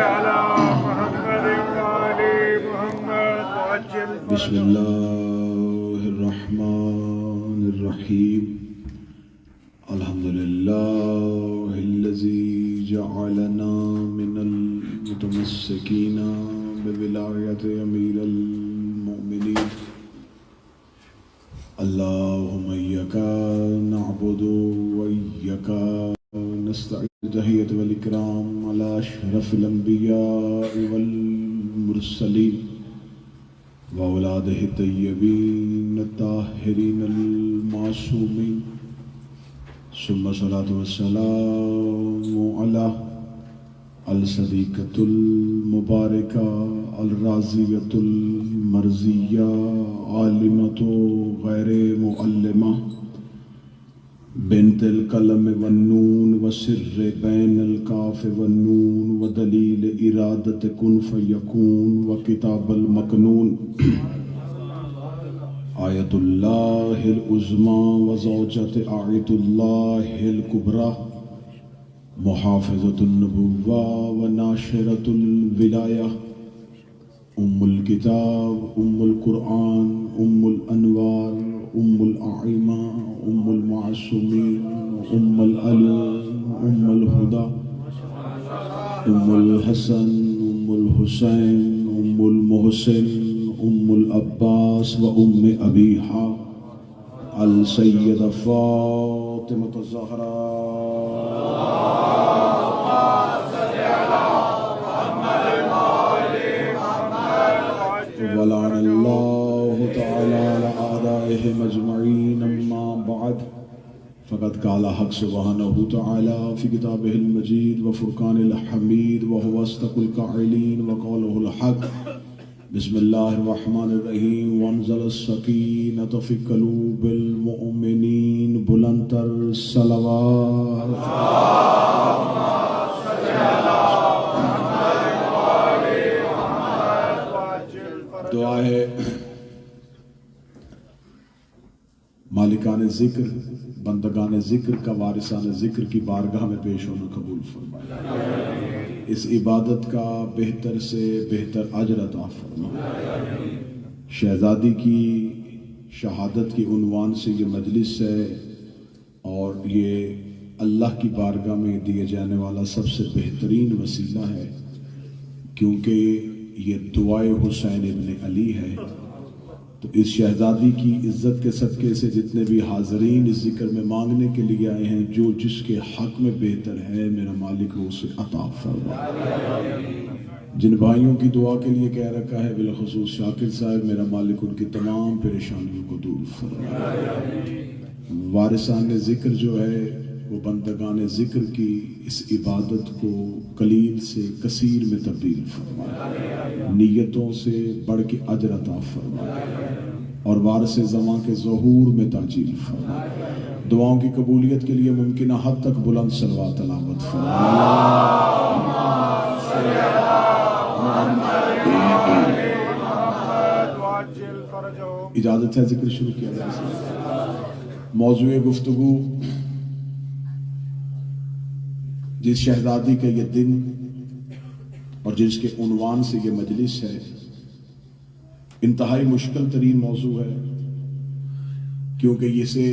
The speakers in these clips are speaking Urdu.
على محمد وآل محمد وعجل بسم الله الرحمن الرحيم الحمد لله الذي جعلنا من المتمسكين بولاية أمير المؤمنين اللهم إياك نعبد وإياك نستعين تحية والإكرام على أشرف الأنبياء والمرسلين وأولاده الطيبين الطاهرين المعصومين ثم الصلاة والسلام على الصديقة المباركة الرازية المرزية عالمة غير معلمة بنت القلم والنون وسر بين الكاف والنون ودليل إرادة كن فيكون وكتاب المكنون آية الله العظمى وزوجة آية الله الكبرى محافظة النبوة وناشرة الولاية أم الكتاب أم القرآن أم الأنوار أم الأعمى أم المعصومين أم العلوم أم الهدى أم الحسن أم الحسين أم المحسن أم العباس وأم أبيها السيدة فاطمة الزهراء ولعن الله تعالى على أعدائهم أجمعين أما بعد فقد قال حق سبحانه وتعالى في كتابه المجيد وفرقان الحميد وهو أصدق القائلين وقوله الحق بسم الله الرحمن الرحيم وانزل السكينة في قلوب المؤمنين بلندتر صلوات دعا ہے مالکان ذکر بندگان ذکر کا وارثان ذکر کی بارگاہ میں پیش ہونا قبول فرمائے اس عبادت کا بہتر سے بہتر اجر عطا فرمائے شہزادی کی شہادت کی عنوان سے یہ مجلس ہے اور یہ اللہ کی بارگاہ میں دیے جانے والا سب سے بہترین وسیلہ ہے کیونکہ یہ دعائے حسین ابن علی ہے تو اس شہزادی کی عزت کے صدقے سے جتنے بھی حاضرین اس ذکر میں مانگنے کے لیے آئے ہیں جو جس کے حق میں بہتر ہے میرا مالک وہ اسے عطا فرمائے جن بھائیوں کی دعا کے لیے کہہ رکھا ہے بالخصوص شاکر صاحب میرا مالک ان کی تمام پریشانیوں کو دور فرمائے وارثان ذکر جو ہے وہ بندگان ذکر کی اس عبادت کو قلیل سے کثیر میں تبدیل فرمائے نیتوں سے بڑھ کے اجر عطا فرمائے اور وارث زمان کے ظہور میں تاجیل فرمائے دعاؤں کی قبولیت کے لیے ممکنہ حد تک بلند صلوات تلاوت فرمائے اجازت ہے ذکر شروع کیا جائے موضوع گفتگو جس شہزادی کا یہ دن اور جس کے عنوان سے یہ مجلس ہے انتہائی مشکل ترین موضوع ہے کیونکہ اسے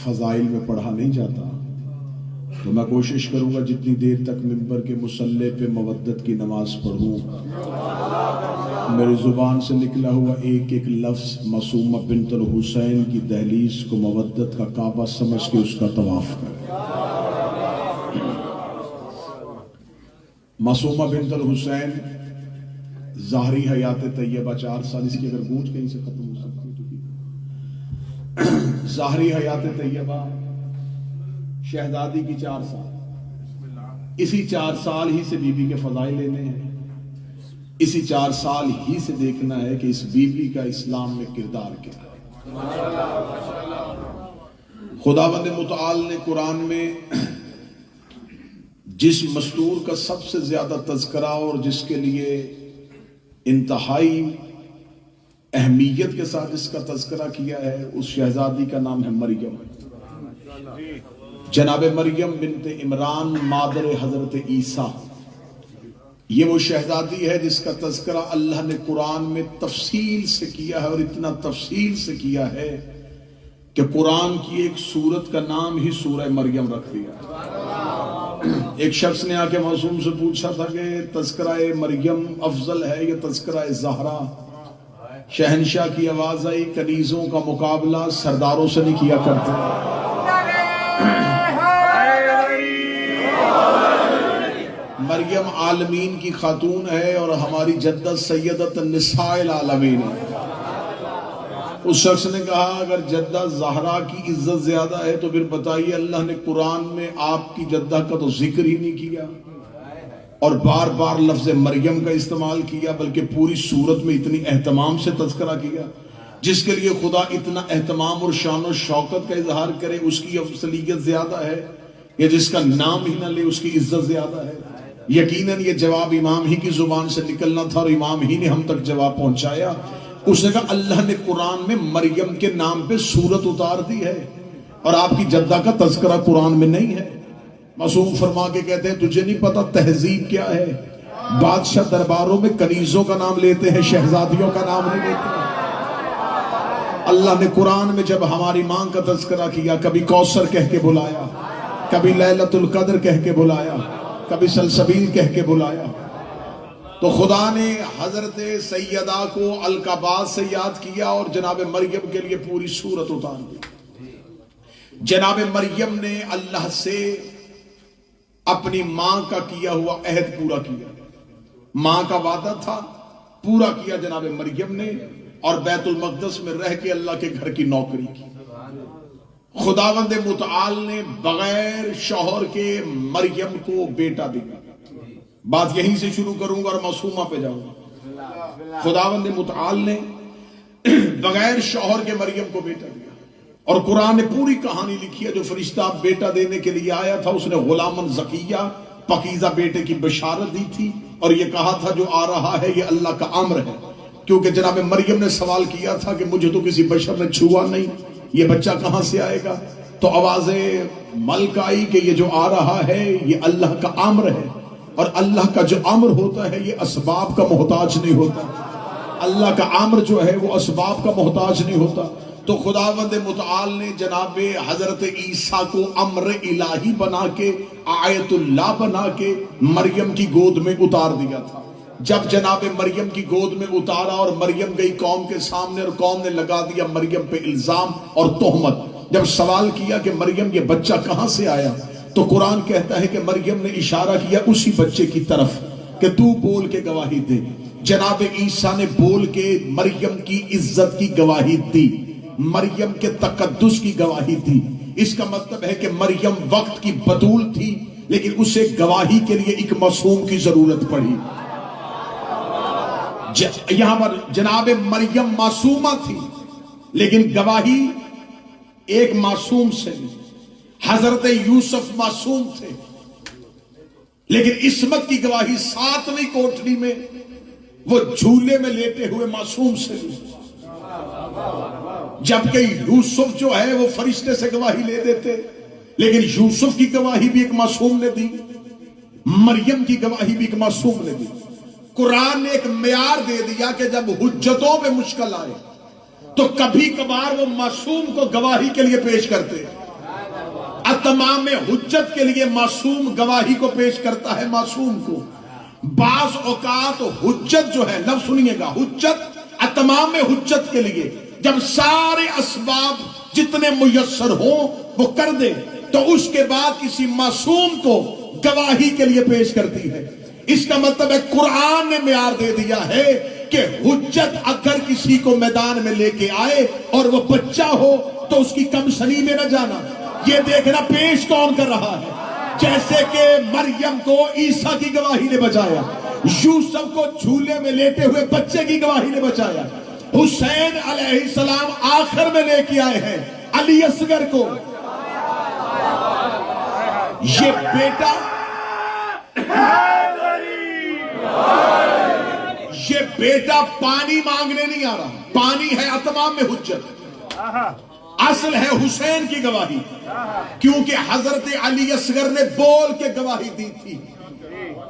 فضائل میں پڑھا نہیں جاتا تو میں کوشش کروں گا جتنی دیر تک ممبر کے مصلی پہ مودت کی نماز پڑھوں میری زبان سے نکلا ہوا ایک ایک لفظ معصومہ بنت الحسین کی دہلیز کو مودت کا کعبہ سمجھ کے اس کا طواف کرے معصومہ بنت الحسین ظاہری حیات طیبہ 4 سال اس کی اگر گونج کہیں سے ختم ہو سکتی تو ظاہری حیات طیبہ شہزادی کی 4 سال اسی 4 سال ہی سے بی بی کے فضائل لینے ہیں اسی 4 سال ہی سے دیکھنا ہے کہ اس بی بی کا اسلام میں کردار کیا ہے خداوند متعال نے قرآن میں جس مستور کا سب سے زیادہ تذکرہ اور جس کے لیے انتہائی اہمیت کے ساتھ اس کا تذکرہ کیا ہے اس شہزادی کا نام ہے مریم جناب مریم بنت عمران مادر حضرت عیسیٰ یہ وہ شہزادی ہے جس کا تذکرہ اللہ نے قرآن میں تفصیل سے کیا ہے، اور اتنا تفصیل سے کیا ہے کہ قرآن کی ایک سورت کا نام ہی سورہ مریم رکھ دیا۔ ایک شخص نے آ کے معصوم سے پوچھا تھا کہ تذکرہ مریم افضل ہے یا تذکرہ زہرا؟ شہنشاہ کی آواز آئی، کنیزوں کا مقابلہ سرداروں سے نہیں کیا کرتے۔ مریم عالمین کی خاتون ہے اور ہماری جدہ سیدت النساء العالمین ہے۔ اس شخص نے کہا اگر جدہ زہرا کی عزت زیادہ ہے تو پھر بتائیے اللہ نے قرآن میں آپ کی جدہ کا تو ذکر ہی نہیں کیا اور بار بار لفظ مریم کا استعمال کیا، بلکہ پوری سورت میں اتنی اہتمام سے تذکرہ کیا۔ جس کے لیے خدا اتنا اہتمام اور شان و شوکت کا اظہار کرے اس کی افضلیت زیادہ ہے یا جس کا نام ہی نہ لے اس کی عزت زیادہ ہے؟ یقیناً یہ جواب امام ہی کی زبان سے نکلنا تھا اور امام ہی نے ہم تک جواب پہنچایا۔ اس نے کہا اللہ نے قرآن میں مریم کے نام پہ سورت اتار دی ہے اور آپ کی جدہ کا تذکرہ قرآن میں نہیں ہے۔ معصوم فرما کے کہتے ہیں تجھے نہیں پتا تہذیب کیا ہے؟ بادشاہ درباروں میں کنیزوں کا نام لیتے ہیں، شہزادیوں کا نام نہیں لیتے۔ اللہ نے قرآن میں جب ہماری ماں کا تذکرہ کیا، کبھی کوثر کہہ کے بلایا، کبھی لیلۃ القدر کہہ کے بلایا، کبھی سلسبیل کہہ کے بلایا، تو خدا نے حضرت سیدہ کو القابات سے یاد کیا اور جناب مریم کے لیے پوری سورت اتار دی۔ جناب مریم نے اللہ سے اپنی ماں کا کیا ہوا عہد پورا کیا، ماں کا وعدہ تھا پورا کیا جناب مریم نے، اور بیت المقدس میں رہ کے اللہ کے گھر کی نوکری کی۔ خداوند متعال نے بغیر شوہر کے مریم کو بیٹا دیا۔ بات یہیں سے شروع کروں گا اور معصومہ پہ جاؤں گا۔ خداوند متعال نے بغیر شوہر کے مریم کو بیٹا دیا، اور قرآن نے پوری کہانی لکھی ہے۔ جو فرشتہ بیٹا دینے کے لیے آیا تھا اس نے غلامن زکیہ پاکیزہ بیٹے کی بشارت دی تھی اور یہ کہا تھا جو آ رہا ہے یہ اللہ کا امر ہے، کیونکہ جناب مریم نے سوال کیا تھا کہ مجھے تو کسی بشر نے چھوا نہیں، یہ بچہ کہاں سے آئے گا؟ تو آواز ملک آئی کہ یہ جو آ رہا ہے یہ اللہ کا امر ہے، اور اللہ کا جو امر ہوتا ہے یہ اسباب کا محتاج نہیں ہوتا۔ اللہ کا امر جو ہے وہ اسباب کا محتاج نہیں ہوتا۔ تو خداوند متعال نے جناب حضرت عیسیٰ کو امر الہی بنا کے، آیت اللہ بنا کے مریم کی گود میں اتار دیا تھا۔ جب جناب مریم کی گود میں اتارا اور مریم گئی قوم کے سامنے اور قوم نے لگا دیا مریم پہ الزام اور تہمت، جب سوال کیا کہ مریم یہ بچہ کہاں سے آیا، تو قرآن کہتا ہے کہ مریم نے اشارہ کیا اسی بچے کی طرف کہ تو بول کے گواہی دے۔ جناب عیسیٰ نے بول کے مریم کی عزت کی گواہی دی، مریم کے تقدس کی گواہی دی۔ اس کا مطلب ہے کہ مریم وقت کی بطول تھی، لیکن اسے گواہی کے لیے ایک معصوم کی ضرورت پڑی۔ یہاں پر جناب مریم معصومہ تھی، لیکن گواہی ایک معصوم سے نہیں۔ حضرت یوسف معصوم تھے، لیکن عصمت کی گواہی 7ویں کوٹھڑی میں وہ جھولے میں لیٹے ہوئے معصوم سے لی، جبکہ یوسف جو ہے وہ فرشتے سے گواہی لے دیتے، لیکن یوسف کی گواہی بھی ایک معصوم نے دی، مریم کی گواہی بھی ایک معصوم نے دی۔ قرآن نے ایک معیار دے دیا کہ جب حجتوں میں مشکل آئے تو کبھی کبھار وہ معصوم کو گواہی کے لیے پیش کرتے۔ اتمام حجت کے لیے معصوم گواہی کو پیش کرتا ہے معصوم کو۔ بعض اوقات حجت جو ہے، لفظ سنیے گا، حجت اتمام حجت کے لیے جب سارے اسباب جتنے میسر ہوں وہ کر دے تو اس کے بعد کسی معصوم کو گواہی کے لیے پیش کرتی ہے۔ اس کا مطلب ہے قرآن نے معیار دے دیا ہے کہ حجت اگر کسی کو میدان میں لے کے آئے اور وہ بچہ ہو تو اس کی کم سنی میں نہ جانا، یہ دیکھنا پیش کون کر رہا ہے۔ جیسے کہ مریم کو عیسیٰ کی گواہی نے بچایا، یوسف کو جھولے میں لیٹے ہوئے بچے کی گواہی نے بچایا، حسین علیہ السلام آخر میں لے کے آئے ہیں علی اصغر کو۔ یہ بیٹا پانی مانگنے نہیں آ رہا، پانی ہے اتمام میں حجت، اصل ہے حسین کی گواہی، کیونکہ حضرت علی اصغر نے بول کے گواہی دی تھی۔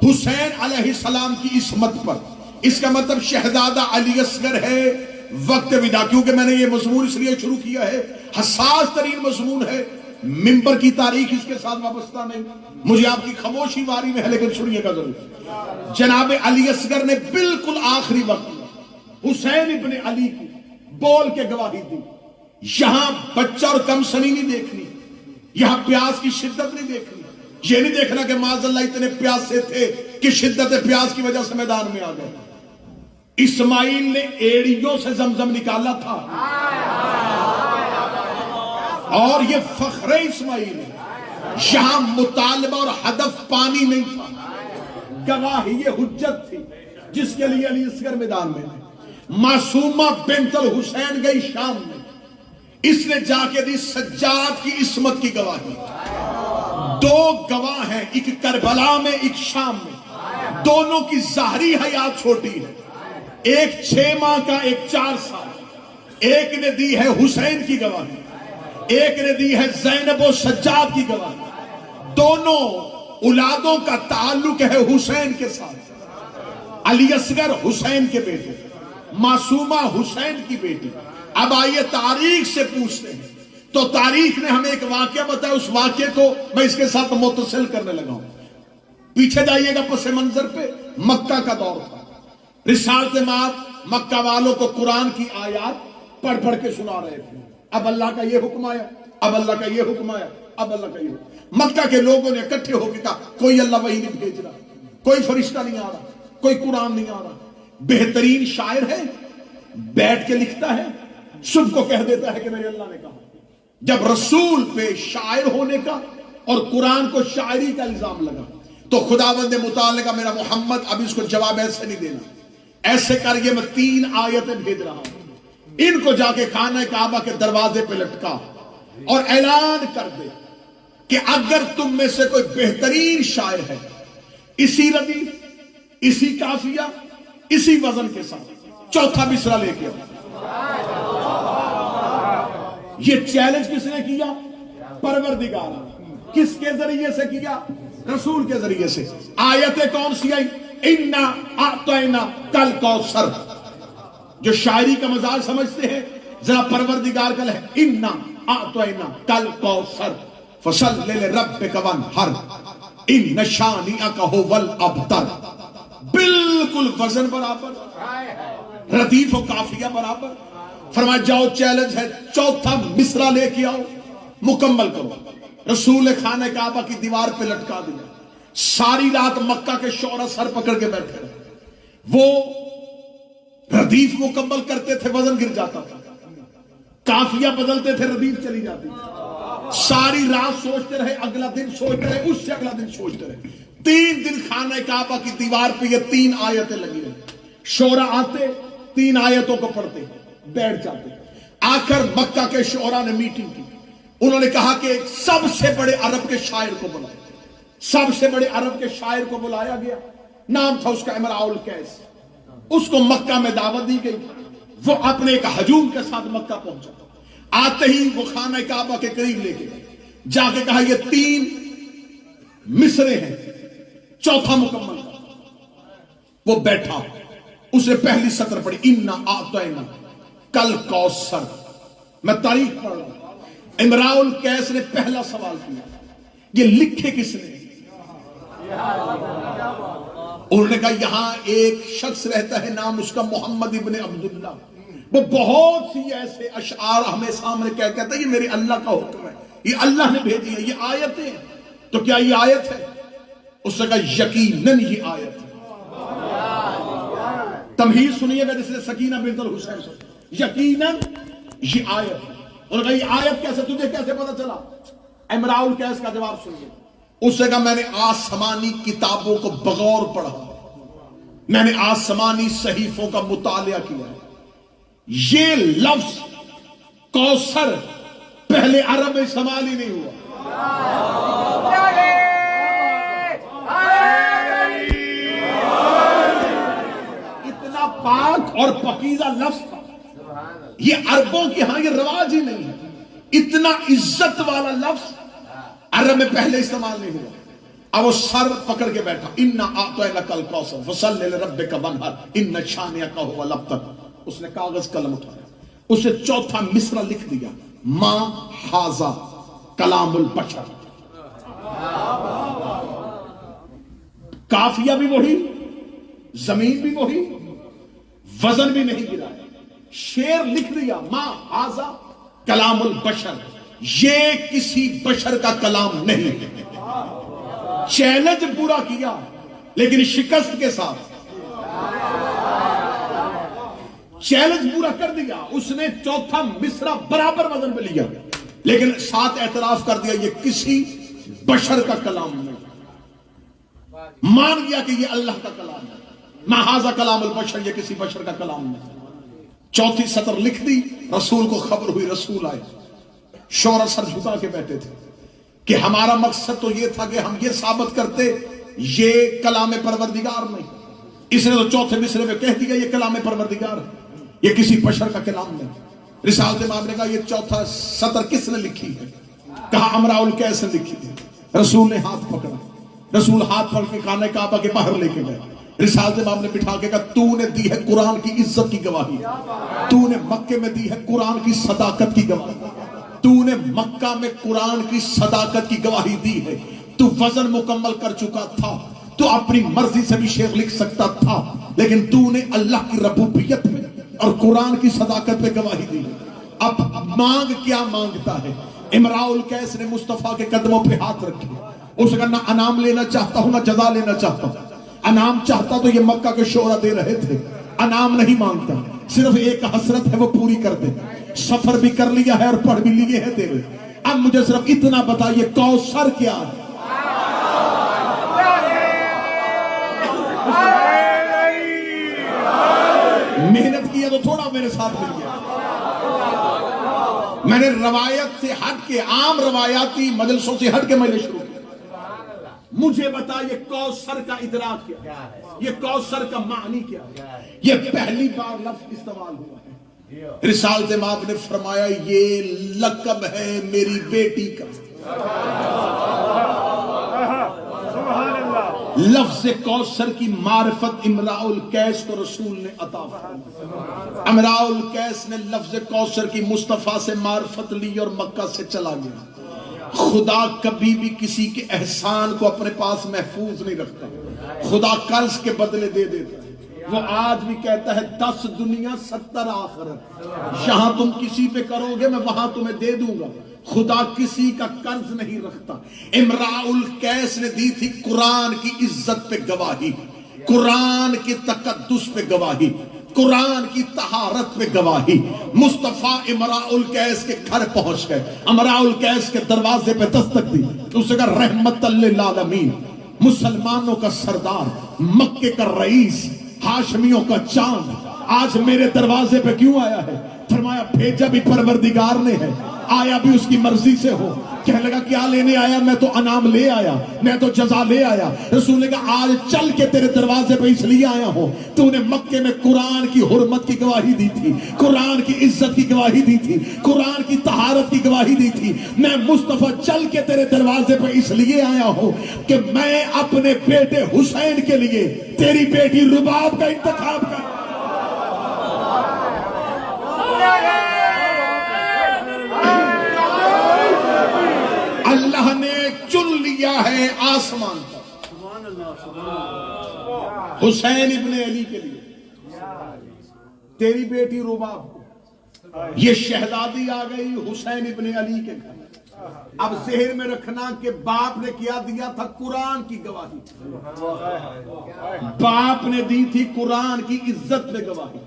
حسین علیہ السلام کی عصمت پر. اس کا مطلب شہزادہ علی اصغر ہے وقت ودا. کیونکہ میں نے یہ مضمون اس لیے شروع کیا ہے, حساس ترین مضمون ہے, منبر کی تاریخ اس کے ساتھ وابستہ نہیں. مجھے آپ کی خاموشی واری میں ہے لیکن سنیے گا ضرور. جناب علی اصغر نے بالکل آخری وقت حسین ابن علی کی بول کے گواہی دی. یہاں بچہ اور کم سنی نہیں دیکھنی, یہاں پیاس کی شدت نہیں دیکھنی, یہ نہیں دیکھنا کہ معاذ اللہ اتنے پیاسے تھے کہ شدت پیاس کی وجہ سے میدان میں آ گئے. اسماعیل نے ایڑیوں سے زمزم نکالا تھا اور یہ فخر اسماعیل ہے. یہاں مطالبہ اور ہدف پانی نہیں تھا, گواہی یہ حجت تھی جس کے لیے علی اصغر میدان میں. معصومہ بنت الحسین گئی شام میں, اس نے جا کے دی سجاد کی عصمت کی گواہی. دو گواہ ہیں, ایک کربلا میں ایک شام میں, دونوں کی ظاہری حیات چھوٹی ہے, ایک 6 ماہ کا ایک 4 سال. ایک نے دی ہے حسین کی گواہی, ایک نے دی ہے زینب و سجاد کی گواہی. دونوں اولادوں کا تعلق ہے حسین کے ساتھ. علی اصغر حسین کے بیٹے, معصومہ حسین کی بیٹی. اب آئیے تاریخ سے پوچھتے ہیں, تو تاریخ نے ہمیں ایک واقعہ بتایا, اس واقعے کو میں اس کے ساتھ متصل کرنے لگا ہوں. پیچھے جائیے گا پس منظر پہ. مکہ کا دور تھا, رسالت مآب مکہ والوں کو قرآن کی آیات پڑھ پڑھ کے سنا رہے تھے. اب اللہ کا یہ حکم آیا, اب اللہ کا یہ حکم آیا, اب اللہ کا یہ حکم. مکہ کے لوگوں نے اکٹھے ہو کے کہا کوئی اللہ وحی نہیں بھیج رہا, کوئی فرشتہ نہیں آ رہا, کوئی قرآن نہیں آ رہا. بہترین شاعر ہے, بیٹھ کے لکھتا ہے, صبح کو کہہ دیتا ہے کہ میرے اللہ نے کہا. جب رسول پہ شاعر ہونے کا اور قرآن کو شاعری کا الزام لگا تو خداوند متعال نے کہا میرا محمد اب اس کو جواب ایسے نہیں دینا, ایسے کر یہ میں 3 آیتیں بھیج رہا ہوں, ان کو جا کے خانہ کعبہ کے دروازے پہ لٹکا اور اعلان کر دے کہ اگر تم میں سے کوئی بہترین شاعر ہے, اسی ردیف, اسی قافیہ, اسی وزن کے ساتھ 4تھا مصرع لے کے آؤ. یہ چیلنج کس نے کیا؟ پروردگار. کس کے ذریعے سے کیا؟ رسول کے ذریعے سے. آیتیں کون سی آئی؟ اِنَّا أَعْطَيْنَا كَالْكَوْثَرَ. جو شاعری کا مزاج سمجھتے ہیں ذرا پروردگار کا لے, اِنَّا أَعْطَيْنَا كَالْكَوْثَرَ فَصَلِّ لِرَبِّكَ وَانْحَرْ إِنَّ شَانِئَكَ هُوَ الْأَبْتَرُ. بالکل وزن برابر, ردیف و قافیہ برابر. فرمایا جاؤ چیلنج ہے, 4تھا مصرع لے کے آؤ, مکمل کرو. رسول نے خانہ کعبہ کی دیوار پہ لٹکا دیا. ساری رات مکہ کے شعراء سر پکڑ کے بیٹھے رہے. وہ ردیف مکمل کرتے تھے, وزن گر جاتا تھا, قافیہ بدلتے تھے, ردیف چلی جاتی. ساری رات سوچتے رہے, اگلا دن سوچتے رہے, اس سے اگلا دن سوچتے رہے. 3 دن خانہ کعبہ کی دیوار پہ یہ 3 آیتیں لگی رہی. شعراء آتے 3 آیتوں کو پڑھتے, بیٹھ جاتے. آخر مکہ کے شعراء نے میٹنگ کی. انہوں نے کہا کہ سب سے بڑے عرب کے شاعر کو بلایا. سب سے بڑے عرب کے شاعر کو بلایا گیا. نام تھا اس کا امراء القیس. اس کو مکہ میں دعوت دی گئی. وہ اپنے ایک ہجوم کے ساتھ مکہ پہنچا. آتے ہی وہ خانہ کعبہ کے قریب لے کے گئے, جا کے کہا یہ 3 مصرے ہیں, 4تھا مکمل. وہ بیٹھا, اس نے پہلی سطر پڑھی اِنَّا أَعْطَيْنَا كَالْكَوْثَرَ. میں تاریخ پڑھ رہا ہوں. امراء القیس نے پہلا سوال کیا, یہ لکھے کس نے؟ انہوں نے کہا یہاں ایک شخص رہتا ہے, نام اس کا محمد ابن عبداللہ. وہ بہت سی ایسے اشعار ہمیں سامنے کہتا ہے یہ میرے اللہ کا حکم ہے, یہ اللہ نے بھیجی ہے, یہ آیتیں ہیں. تو کیا یہ آیت ہے؟ اس نے کہا یقیناً یہ آیت ہے. تمہید سنیے گا جس نے سکینہ بنت الحسین سے, یقیناً یہ آیت ہے. انہوں نے کہا یہ آیت کیسے, تجھے کیسے پتا چلا؟ امراء القیس کا جواب سنیے. اس نے کہا میں نے آسمانی کتابوں کو بغور پڑھا, میں نے آسمانی صحیفوں کا مطالعہ کیا. یہ لفظ کوثر پہلے عرب میں استعمال ہی نہیں ہوا. اتنا پاک اور پاکیزہ لفظ تھا, یہ عربوں کی ہاں یہ رواج ہی نہیں ہے. اتنا عزت والا لفظ عرب میں پہلے استعمال نہیں ہوا. اب وہ سر پکڑ کے بیٹھا، اِنَّا أَعْطَيْنَاكَ الْكَوْثَرَ فَصَلِّ لِرَبِّكَ وَانْحَرْ إِنَّ شَانِئَكَ هُوَ الْأَبْتَرُ۔ اس نے کاغذ قلم اٹھایا، اسے چوتھا مصرع لکھ دیا، ما ھذا کلام البشر۔ کافیہ بھی وہی، زمین بھی وہی، وزن بھی نہیں گرایا، شعر لکھ دیا، ما ھذا کلام البشر، یہ کسی بشر کا کلام نہیں ہے۔ چیلنج پورا کیا لیکن شکست کے ساتھ، چیلنج پورا کر دیا، اس نے چوتھا مصرع برابر وزن پہ لیا لیکن ساتھ اعتراف کر دیا یہ کسی بشر کا کلام نہیں، مان گیا کہ یہ اللہ کا کلام ہے، ما ھذا کلام البشر، یہ کسی بشر کا کلام نہیں۔ چوتھی سطر لکھ دی، رسول کو خبر ہوئی، رسول آئے، شورا سر جھکا کے بیٹھے تھے کہ ہمارا مقصد تو یہ تھا کہ ہم یہ ثابت کرتے یہ کلام پروردگار نہیں، اس نے تو چوتھے مصرع میں کہہ دیا یہ کلام پروردگار ہے، یہ کسی بشر کا کلام نہیں۔ رسالت امام نے کہا یہ چوتھا سطر کس نے لکھی ہے؟ کہا امراء القیس نے لکھی ہے۔ رسول نے ہاتھ پکڑا، رسول ہاتھ پکڑ کے خانہ کعبہ کے باہر لے کے گئے، رسالت امام نے بٹھا کے کہا تو نے دی ہے قرآن کی عزت کی گواہی، تو نے مکے میں دی ہے قرآن کی صداقت کی گواہی، تو نے مکہ میں قرآن کی صداقت کی گواہی دی ہے، تو وزن مکمل کر چکا تھا، تو اپنی مرضی سے بھی شعر لکھ سکتا تھا لیکن تو نے اللہ کی ربوبیت میں اور قرآن کی صداقت پہ گواہی دی ہے۔ اب مانگ کیا مانگتا ہے؟ امراء القیس نے مصطفیٰ کے قدموں پہ ہاتھ رکھے، اس نے نہ انعام لینا چاہتا ہوں نہ جزا لینا چاہتا ہوں، انعام چاہتا تو یہ مکہ کے شعراء دے رہے تھے، انعام نہیں مانگتا، صرف ایک حسرت ہے وہ پوری کر دے، سفر بھی کر لیا ہے اور پڑھ بھی لیے ہیں تیرے، اب مجھے صرف اتنا بتا یہ کوثر کیا ہے؟ محنت کی ہے تو تھوڑا میرے ساتھ مل گیا، میں نے روایت سے ہٹ کے، عام روایاتی مجلسوں سے ہٹ کے میں نے شروع کیا، مجھے بتا یہ کوثر کا ادراک کیا ہے، یہ کوثر کا معنی کیا ہے؟ یہ پہلی بار لفظ استعمال ہوا ہے۔ رسالت امام نے فرمایا یہ لقب ہے میری بیٹی کا، لفظ کوثر کی معرفت امراء القیس کو رسول نے عطا فرمائی۔ امراء القیس نے لفظ کوثر کی مصطفیٰ سے معرفت لی اور مکہ سے چلا گیا۔ خدا کبھی بھی کسی کے احسان کو اپنے پاس محفوظ نہیں رکھتا، خدا قرض کے بدلے دے دیتا ہے۔ وہ آج بھی کہتا ہے 10 دنیا 70 آخرت، یہاں تم کسی پہ کرو گے میں وہاں تمہیں دے دوں گا، خدا کسی کا قرض نہیں رکھتا۔ امراء القیس نے دی تھی قرآن کی عزت پہ گواہی، قرآن کی تقدس پہ گواہی، قرآن کی طہارت پہ گواہی۔ مصطفیٰ امراء القیس کے گھر پہنچ گئے، امراء القیس کے دروازے پہ دستک دی، اس نے کہا رحمت للعالمین، مسلمانوں کا سردار، مکے کا رئیس، ہاشمیوں کا چاند آج میرے دروازے پہ کیوں آیا ہے؟ فرمایا بھیجا بھی پروردگار نے ہے، آیا بھی اس کی مرضی سے ہو۔ کہنے لگا کیا لینے آیا؟ میں تو انعام لے آیا، میں تو جزا لے آیا۔ رسول نے کہا آج چل کے تیرے دروازے پہ اس لیے آیا ہوں، تو نے مکے میں قرآن کی حرمت کی گواہی دی تھی، قرآن کی عزت کی گواہی دی تھی، قرآن کی طہارت کی گواہی دی تھی۔ میں مصطفیٰ چل کے تیرے دروازے پہ اس لیے آیا ہوں کہ میں اپنے بیٹے حسین کے لیے تیری بیٹی رباب کا انتخاب کر۔ اللہ نے چن لیا ہے آسمان پر حسین ابن علی کے لیے، تیری بیٹی رباب، یہ شہزادی آ گئی حسین ابن علی کے گھر۔ اب ذہن میں رکھنا کہ باپ نے کیا دیا تھا؟ قرآن کی گواہی، باپ نے دی تھی قرآن کی عزت میں گواہی۔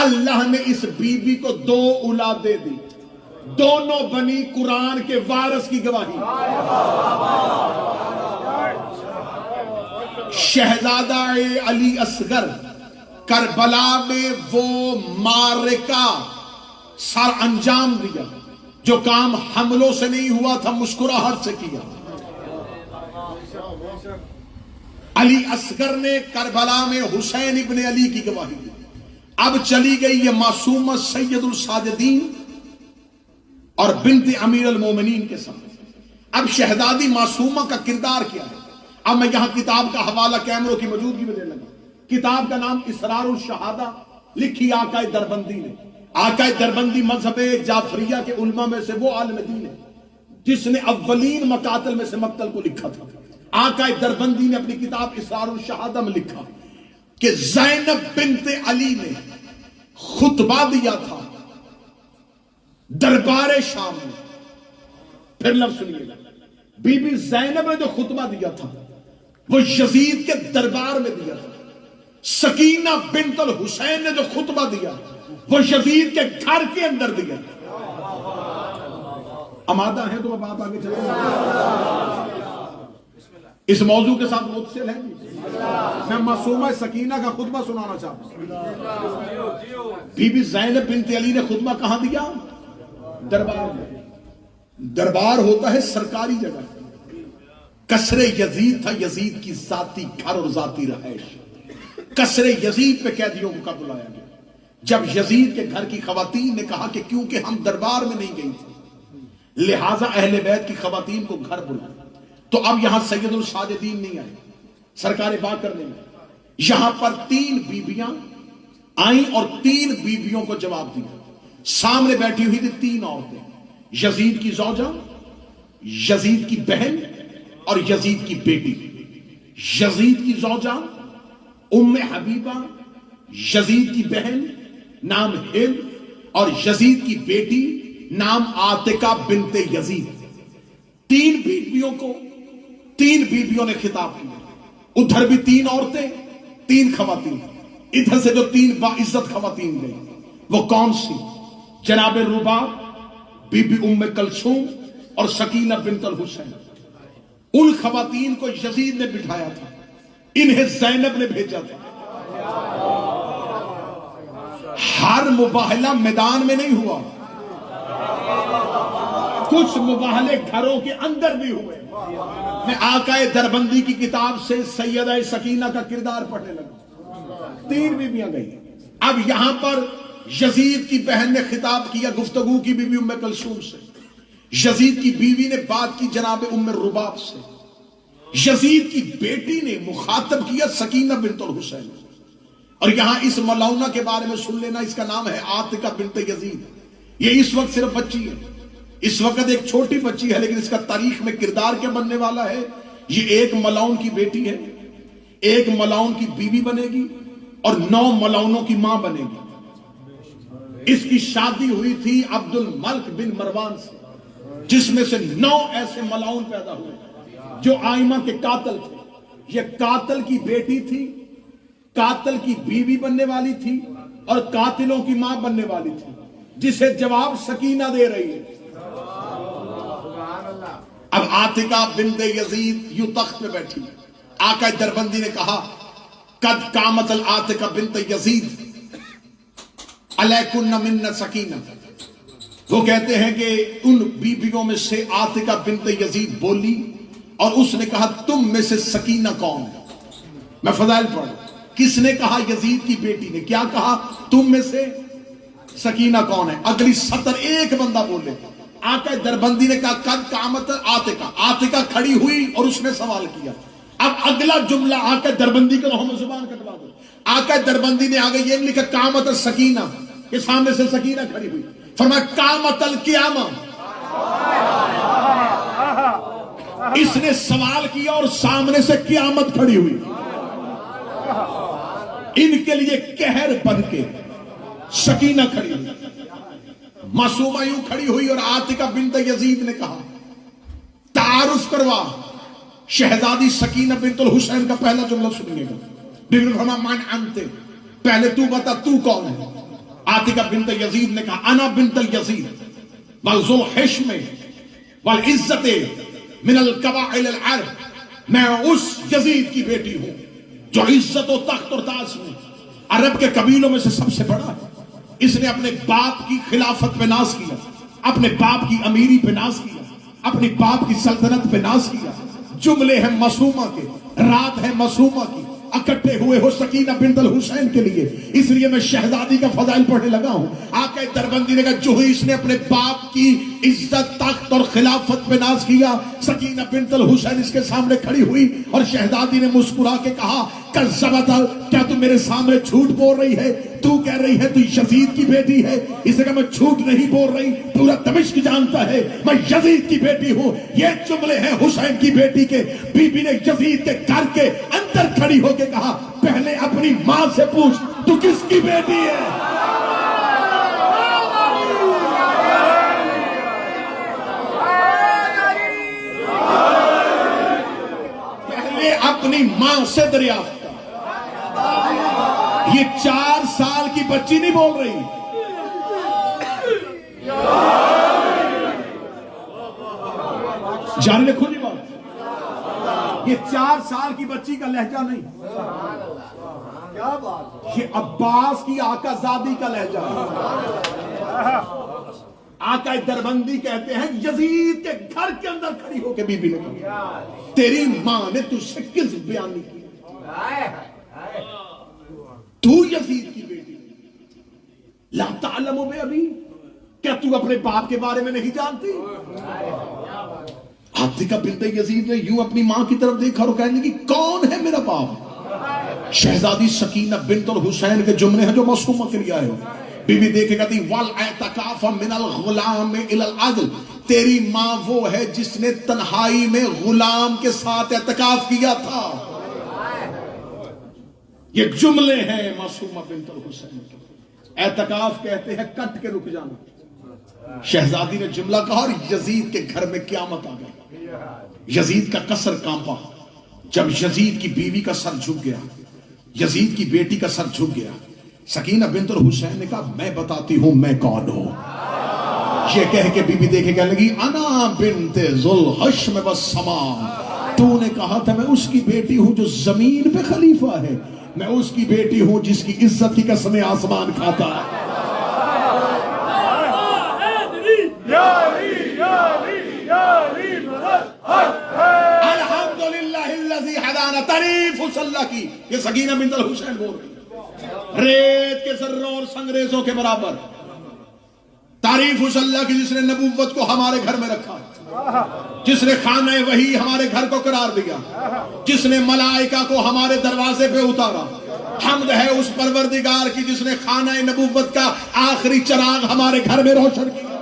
اللہ نے اس بی بی کو 2 اولادیں دی، دونوں بنی قرآن کے وارث کی گواہی۔ شہزادہ علی اصغر کربلا میں وہ معرکہ سر انجام دیا جو کام حملوں سے نہیں ہوا تھا، مسکراہٹ سے کیا۔ علی اصغر نے کربلا میں حسین ابن علی کی گواہی دی۔ اب چلی گئی یہ معصومہ سید الساجدین اور بنت امیر المومنین کے ساتھ۔ اب شہزادی معصومہ کا کردار کیا ہے؟ اب میں یہاں کتاب کا حوالہ کیمروں کی موجودگی میں دینے لگا. کتاب کا نام اسرار الشہادہ، لکھی آقا دربندی نے. آقا دربندی مذہب جعفریہ کے علماء میں سے وہ عالم دین ہے جس نے اولین مقاتل میں سے مقتل کو لکھا تھا. آقا دربندی نے اپنی کتاب اسرار الشہادہ میں لکھا کہ زینب بنت علی نے خطبہ دیا تھا دربار شام میں. پھر لفظ سنیے گا، بی بی زینب نے جو خطبہ دیا تھا وہ یزید کے دربار میں دیا تھا. سکینہ بنت الحسین نے جو خطبہ دیا وہ یزید کے گھر کے اندر دیا. آمادہ ہیں تو وہ بات آگے چلے گا. اس موضوع کے ساتھ متصل ہے. میں معصومہ سکینہ کا خطبہ سنانا چاہتا ہوں. بی بی زینب بنت علی نے خطبہ کہاں دیا؟ دربار میں. دربار ہوتا ہے سرکاری جگہ. قصر یزید تھا یزید کی ذاتی گھر اور ذاتی رہائش. قصر یزید پہ قیدیوں کو کب بلایا گیا؟ جب یزید کے گھر کی خواتین نے کہا کہ کیونکہ ہم دربار میں نہیں گئی تھی لہٰذا اہل بیت کی خواتین کو گھر بلایا. تو اب یہاں سید الساجدین نہیں آئے سرکار باقر نہیں آئے. یہاں پر 3 بیبیاں آئیں اور 3 بیبیوں کو جواب دیا. سامنے بیٹھی ہوئی تھی 3 عورتیں، یزید کی زوجہ، یزید کی بہن اور یزید کی بیٹی. یزید کی زوجہ ام حبیبہ، یزید کی بہن نام ہند اور یزید کی بیٹی نام عاتکہ بنت یزید. 3 بیویوں نے خطاب کیا. ادھر بھی 3 عورتیں 3 خواتین، ادھر سے جو 3 باعزت خواتین گئی وہ کون سی؟ جناب رباب، بی بی ام کلثوم اور سکینہ بنت الحسین. ان خواتین کو یزید نے بٹھایا تھا، انہیں زینب نے بھیجا تھا. ہر مباہلہ میدان میں نہیں ہوا، کچھ مباہلے گھروں کے اندر بھی ہوئے. میں آقا دربندی کی کتاب سے سیدہ سکینہ کا کردار پڑھنے لگا. 3 بیویاں گئی. اب یہاں پر یزید کی بہن نے خطاب کیا، گفتگو کی بی بی ام کلثوم سے. یزید کی بیوی نے بات کی جناب ام رباب سے. یزید کی بیٹی نے مخاطب کیا سکینہ بنت الحسین. اور یہاں اس ملعونہ کے بارے میں سن لینا، اس کا نام ہے عاتکہ بنت یزید. یہ اس وقت صرف بچی ہے، اس وقت ایک چھوٹی بچی ہے، لیکن اس کا تاریخ میں کردار کیا بننے والا ہے. یہ ایک ملعون کی بیٹی ہے، ایک ملعون کی بیوی بنے گی اور 9 ملعونوں کی ماں بنے گی. اس کی شادی ہوئی تھی عبد الملک بن مروان سے، جس میں سے 9 ایسے ملعون پیدا ہوئے جو آئمہ کے قاتل تھے. یہ قاتل کی بیٹی تھی، قاتل کی بیوی بننے والی تھی اور قاتلوں کی ماں بننے والی تھی، جسے جواب سکینہ دے رہی ہے. اب عاتکہ بنت یزید یوں تخت پہ بیٹھی. آقا دربندی نے کہا قد قامت العاتکہ بنت یزید علیکن من سکینہ. وہ کہتے ہیں کہ ان بیویوں میں سے عاتکہ بنت یزید بولی اور اس نے کہا تم میں سے سکینہ کون ہے؟ میں فضائل پڑھ. کس نے کہا؟ یزید کی بیٹی نے. کیا کہا؟ تم میں سے سکینہ کون ہے؟ اگلی سطر ایک بندہ بولے. آقا دربندی نے کہا قد قامت عاتکہ. عاتکہ کھڑی ہوئی اور اس نے سوال کیا. اب اگلا جملہ آقا دربندی کے روح میں زبان کٹوا دو. آقا دربندی نے آگے یہ لکھا قامت السکینہ، کے سامنے سے سکینہ کھڑی ہوئی. فرمایا قامت القیامہ. اس نے سوال کیا اور سامنے سے قیامت کھڑی ہوئی. ان کے لیے قہر بن کے سکینہ کھڑی ہوئی. معصومہ یوں کھڑی ہوئی اور عاتکہ بنت یزید نے کہا تعارف کروا شہزادی سکینہ بنت الحسین کا پہلا جملہ سنیے گا. بی بی فرمایا من انت، پہلے تو بتا تو کون ہے؟ عاتکہ بنت یزید نے کہا انا بنت الیزید والذو الحشم والعزت من القبائل العرب. میں اس یزید کی بیٹی ہوں جو عزت و تخت اور تاج میں عرب کے قبیلوں میں سے سب سے بڑا ہے. اس نے اپنے باپ کی خلافت پہ ناز کیا، اپنے باپ کی امیری پہ ناز کیا، اپنے باپ کی سلطنت پہ ناز کیا. جملے ہیں معصومہ کے، رات ہے معصومہ کی، اکٹھے ہوئے ہو سکینہ بنت الحسین کے لیے، اس لیے میں شہزادی کا فضائل پڑھنے لگا ہوں۔ آقا دربندی نے کہا جو ہی اس نے اپنے باپ کی عزت، تخت اور خلافت پہ ناز کیا، سکینہ بنت الحسین اس کے سامنے کھڑی ہوئی اور شہزادی نے مسکرا کے کہا کذبت، کیا تم میرے سامنے جھوٹ بول رہی ہے؟ تو کہہ رہی ہے تو یزید کی بیٹی ہے۔ اس نے کہا میں جھوٹ نہیں بول رہی، پورا دمشق جانتا ہے میں یزید کی بیٹی ہوں۔ یہ جملے ہیں حسین کی بیٹی کے۔ بی بی نے یزید کے گھر کے اندر کھڑی ہو کے کہا پہلے اپنی ماں سے پوچھ تو کس کی بیٹی ہے؟ پہلے اپنی ماں سے دریافت کر۔ یہ 4 سال کی بچی نہیں بول رہی، جاری رکھو جی بات، یہ 4 سال کی بچی کا لہجہ نہیں، یہ عباس کی آقا زادی کا لہجہ ہے۔ آقا دربندی کہتے ہیں یزید کے گھر کے اندر کھڑی ہو کے بی بی نے کہا تیری ماں نے تجھ سے کس بیانی کی؟ تو یزید کی بیٹی لا تعلم بے ابی، کیا تو اپنے باپ کے بارے میں نہیں جانتی؟ عاتکہ بنت یزید نے یوں اپنی ماں کی طرف دیکھا اور کہنے لگی کون ہے میرا باپ؟ شہزادی سکینہ بنت الحسین کے جملے ہیں جو معصومہ کے لیے آئے ہو۔ بی بی دیکھے کہتی والاعتکاف من الغلام الى العدل، تیری ماں وہ ہے جس نے تنہائی میں غلام کے ساتھ اعتکاف کیا تھا۔ یہ جملے ہیں معصومہ بنت الحسین کے۔ اعتکاف کہتے ہیں کٹ کے رک جانا۔ شہزادی نے جملہ کہا اور یزید کے گھر میں قیامت آ گئی۔ یزید کا قصر کانپا جب یزید کی بیوی کا سر جھک گیا، یزید کی بیٹی کا سر جھک گیا۔ سکینہ بنت الحسین نے کہا میں بتاتی ہوں میں کون ہوں۔ یہ کہہ کے بی بی دیکھے کہنے لگی انا بنت ذوالحشم والسماء، تو نے کہا تھا میں اس کی بیٹی ہوں جو زمین پہ خلیفہ ہے، میں اس کی بیٹی ہوں جس کی عزت کی قسمیں آسمان کھاتا ہے۔ الحمدللہ الذی ہدانا، تعریف اس اللہ کی۔ یہ سکینہ بنت الحسین بول رہی ریت کے ذروں اور سنگریزوں کے برابر۔ تعریف اس اللہ کی جس نے نبوت کو ہمارے گھر میں رکھا، جس نے خانہ وحی ہمارے گھر کو قرار دیا، جس نے ملائکہ کو ہمارے دروازے پہ اتارا۔ حمد ہے اس پروردگار کی جس نے خانہ نبوت کا آخری چراغ ہمارے گھر میں روشن کیا۔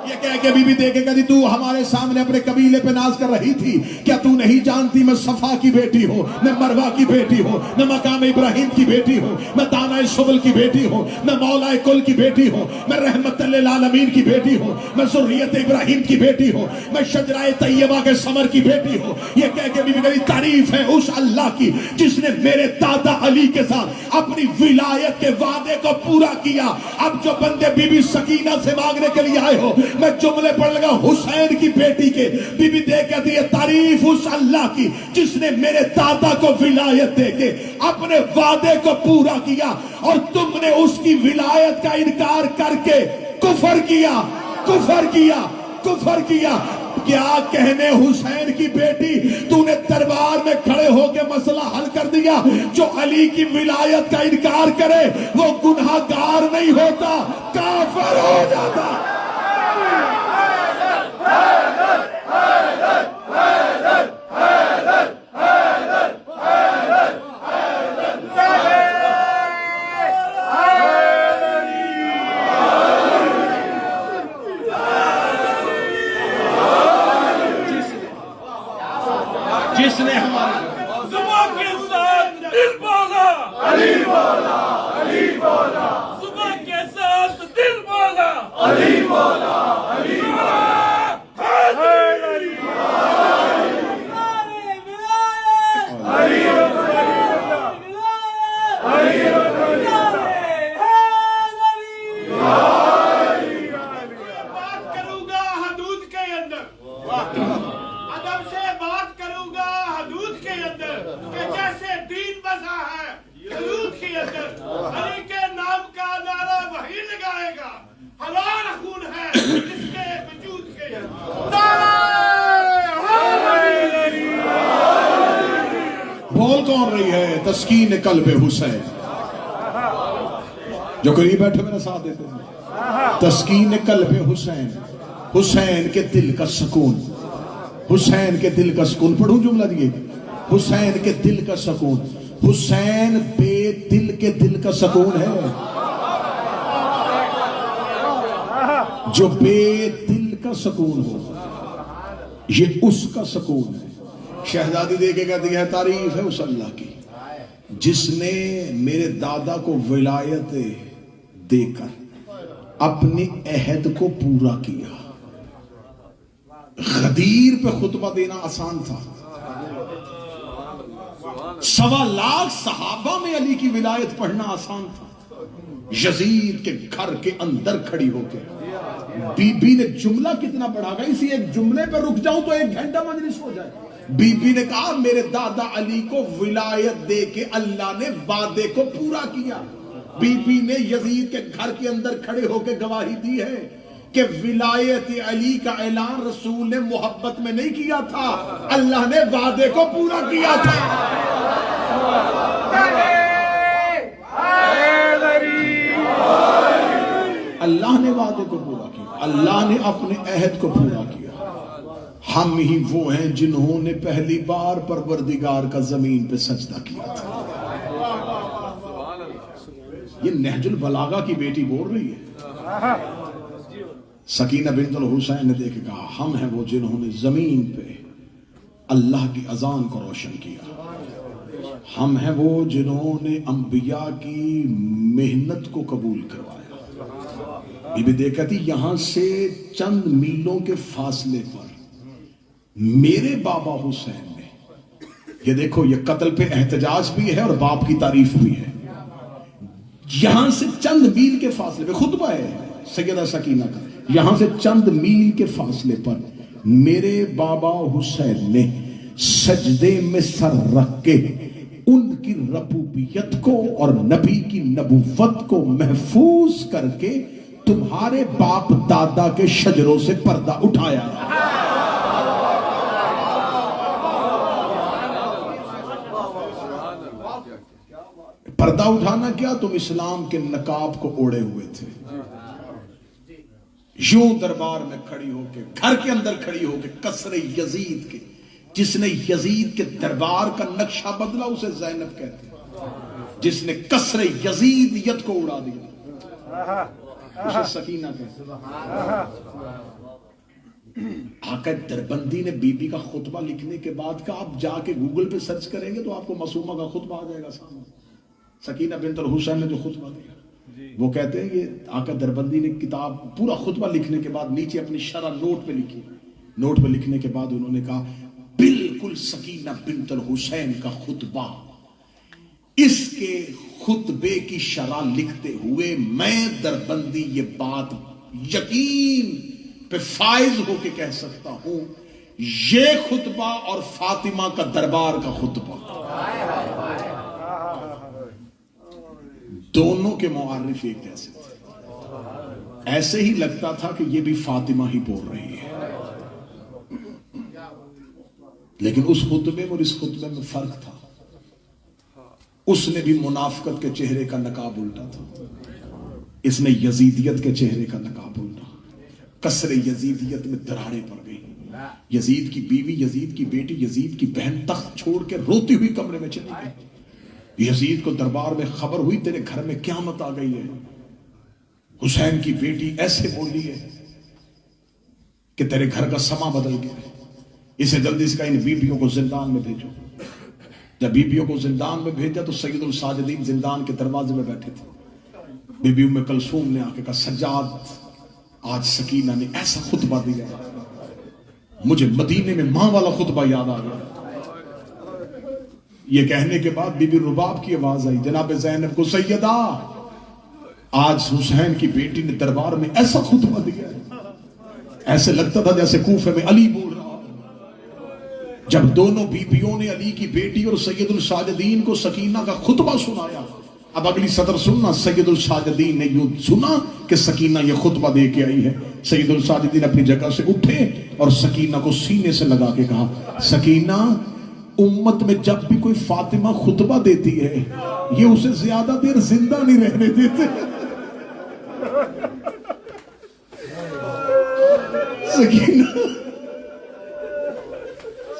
یہ کہہ کے بی بی دیکھے کہتی تو ہمارے سامنے اپنے قبیلے پہ ناز کر رہی تھی، کیا تو نہیں جانتی میں صفا کی بیٹی ہوں، میں مروہ کی بیٹی ہوں، میں مقام ابراہیم کی بیٹی ہوں، میں دانہ سبل کی بیٹی ہوں، میں مولا کل کی بیٹی ہوں، میں رحمت للعالمین کی بیٹی ہوں، میں ذریت ابراہیم کی بیٹی ہوں، میں شجرہ طیبہ کے ثمر کی بیٹی ہوں۔ یہ کہہ کے بی بی کہتی تعریف ہے اس اللہ کی جس نے میرے دادا علی کے ساتھ اپنی ولایت کے وعدے کو پورا کیا۔ اب جو بندے بی بی سکینہ سے مانگنے کے لیے آئے ہو، میں جملے پڑھ لگا حسین کی بیٹی کے۔ بی بی دیکھ کہتی ہے تعریف اس اللہ کی جس نے میرے دادا کو ولایت دے کے اپنے وعدے کو پورا کیا، اور تم نے اس کی ولایت کا انکار کر کے کفر کیا، کفر کیا، کفر کیا۔ کیا کہنے حسین کی بیٹی، تو نے دربار میں کھڑے ہو کے مسئلہ حل کر دیا۔ جو علی کی ولایت کا انکار کرے وہ گناہ گار نہیں ہوتا، کافر ہو جاتا۔ جس نے ہمارے صبح کے ساتھ دل بولا، علی مولا، علی مولا، صبح کے ساتھ دل بولا، علی مولا، علی مولا، حیدری تسکین قلب حسین. جو قریب بیٹھے میرا ساتھ دیتے ہیں. تسکین قلب حسین, حسین کے دل کا سکون, حسین کے دل کا سکون. پڑھوں جملہ دیے, حسین کے دل کا سکون. حسین بے دل کے دل کا سکون ہے. جو بے دل کا سکون ہو یہ اس کا سکون ہے. شہزادی دے کے کہتی ہے تعریف ہے اس اللہ کی جس نے میرے دادا کو ولایت دے کر اپنے عہد کو پورا کیا. غدیر پہ خطبہ دینا آسان تھا. 1.25 لاکھ صحابہ میں علی کی ولایت پڑھنا آسان تھا. یزید کے گھر کے اندر کھڑی ہو کے بی بی نے جملہ کتنا پڑھا گا, اسی ایک جملے پہ رک جاؤں تو 1 گھنٹہ مجلس ہو جائے. بی بی نے کہا میرے دادا علی کو ولایت دے کے اللہ نے وعدے کو پورا کیا. بی بی نے یزید کے گھر کے اندر کھڑے ہو کے گواہی دی ہے کہ ولایت علی کا اعلان رسول نے محبت میں نہیں کیا تھا, اللہ نے وعدے کو پورا کیا تھا. اللہ نے وعدے کو پورا کیا, اللہ نے اپنے عہد کو پورا کیا. ہم ہی وہ ہیں جنہوں نے پہلی بار پروردگار کا زمین پہ سجدہ کیا تھا. یہ نہج البلاغہ کی بیٹی بول رہی ہے. سکینہ بنت الحسین نے دیکھ کہا ہم ہیں وہ جنہوں نے زمین پہ اللہ کی اذان کو روشن کیا. ہم ہیں وہ جنہوں نے انبیاء کی محنت کو قبول کروایا. بی بی دیکھتی یہاں سے چند میلوں کے فاصلے پر میرے بابا حسین نے, یہ دیکھو یہ قتل پہ احتجاج بھی ہے اور باپ کی تعریف بھی ہے. یہاں سے چند میل کے فاصلے پہ خطبہ ہے سیدہ سکینہ کا, یہاں سے چند میل کے فاصلے پر میرے بابا حسین نے سجدے میں سر رکھ کے ان کی ربوبیت کو اور نبی کی نبوت کو محفوظ کر کے تمہارے باپ دادا کے شجروں سے پردہ اٹھایا. پردہ اٹھانا کیا, تم اسلام کے نقاب کو اوڑے ہوئے تھے. یوں دربار میں کھڑی ہو کے, گھر کے اندر کھڑی ہو کے قصر یزید کے, جس نے یزید کے دربار کا نقشہ بدلا اسے زینب کہتے ہیں, جس نے قصر یزیدیت کو اڑا دیا اسے سکینہ کہتے ہیں. آقا دربندی نے بی بی کا خطبہ لکھنے کے بعد کا آپ جا کے گوگل پہ سرچ کریں گے تو آپ کو معصومہ کا خطبہ آ جائے گا سامنے. سکینہ بنت الحسین نے جو خطبہ دیا وہ کہتے ہیں کہ آقا دربندی نے کتاب پورا خطبہ لکھنے کے بعد نیچے اپنی شرح نوٹ پہ لکھی. نوٹ پہ لکھنے کے بعد انہوں نے کہا بالکل سکینہ بنت الحسین کا خطبہ, اس کے خطبے کی شرح لکھتے ہوئے میں دربندی یہ بات یقین پہ فائز ہو کے کہہ سکتا ہوں, یہ خطبہ اور فاطمہ کا دربار کا خطبہ دونوں کے معرف ایک جیسے تھے. ایسے ہی لگتا تھا کہ یہ بھی فاطمہ ہی بول رہی ہے, لیکن اس خطبے میں اور اس خطبے میں فرق تھا. اس نے بھی منافقت کے چہرے کا نقاب الٹا تھا, اس نے یزیدیت کے چہرے کا نقاب الٹا. قصر یزیدیت میں دراڑیں پڑ گئی. یزید کی بیوی, یزید کی بیٹی, یزید کی بہن تخت چھوڑ کے روتی ہوئی کمرے میں چلی گئی. یزید کو دربار میں خبر ہوئی تیرے گھر میں قیامت آ گئی ہے. حسین کی بیٹی ایسے بولی ہے کہ تیرے گھر کا سما بدل گیا, اسے جلدی سے کہا ان بیبیوں کو زندان میں بھیجو. جب بیبیوں کو زندان میں بھیجا تو سید الساجدین زندان کے دروازے میں بیٹھے تھے. بی ام کلثوم نے آ کے کہا سجاد آج سکینہ نے ایسا خطبہ دیا, مجھے مدینے میں ماں والا خطبہ یاد آ گیا. یہ کہنے کے بعد بی بی رباب کی آواز آئی جناب زینب کو, سیدہ آج حسین کی بیٹی نے دربار میں ایسا خطبہ دیا ہے, ایسے لگتا تھا جیسے کوفے میں علی بول رہا. جب دونوں بیبیوں نے علی کی بیٹی اور سید الساجدین کو سکینہ کا خطبہ سنایا, اب اگلی صدر سننا. سید الساجدین نے یوں سنا کہ سکینہ یہ خطبہ دے کے آئی ہے. سید الساجدین اپنی جگہ سے اٹھے اور سکینہ کو سینے سے لگا کے کہا سکینہ امت میں جب بھی کوئی فاطمہ خطبہ دیتی ہے یہ اسے زیادہ دیر زندہ نہیں رہنے دیتے.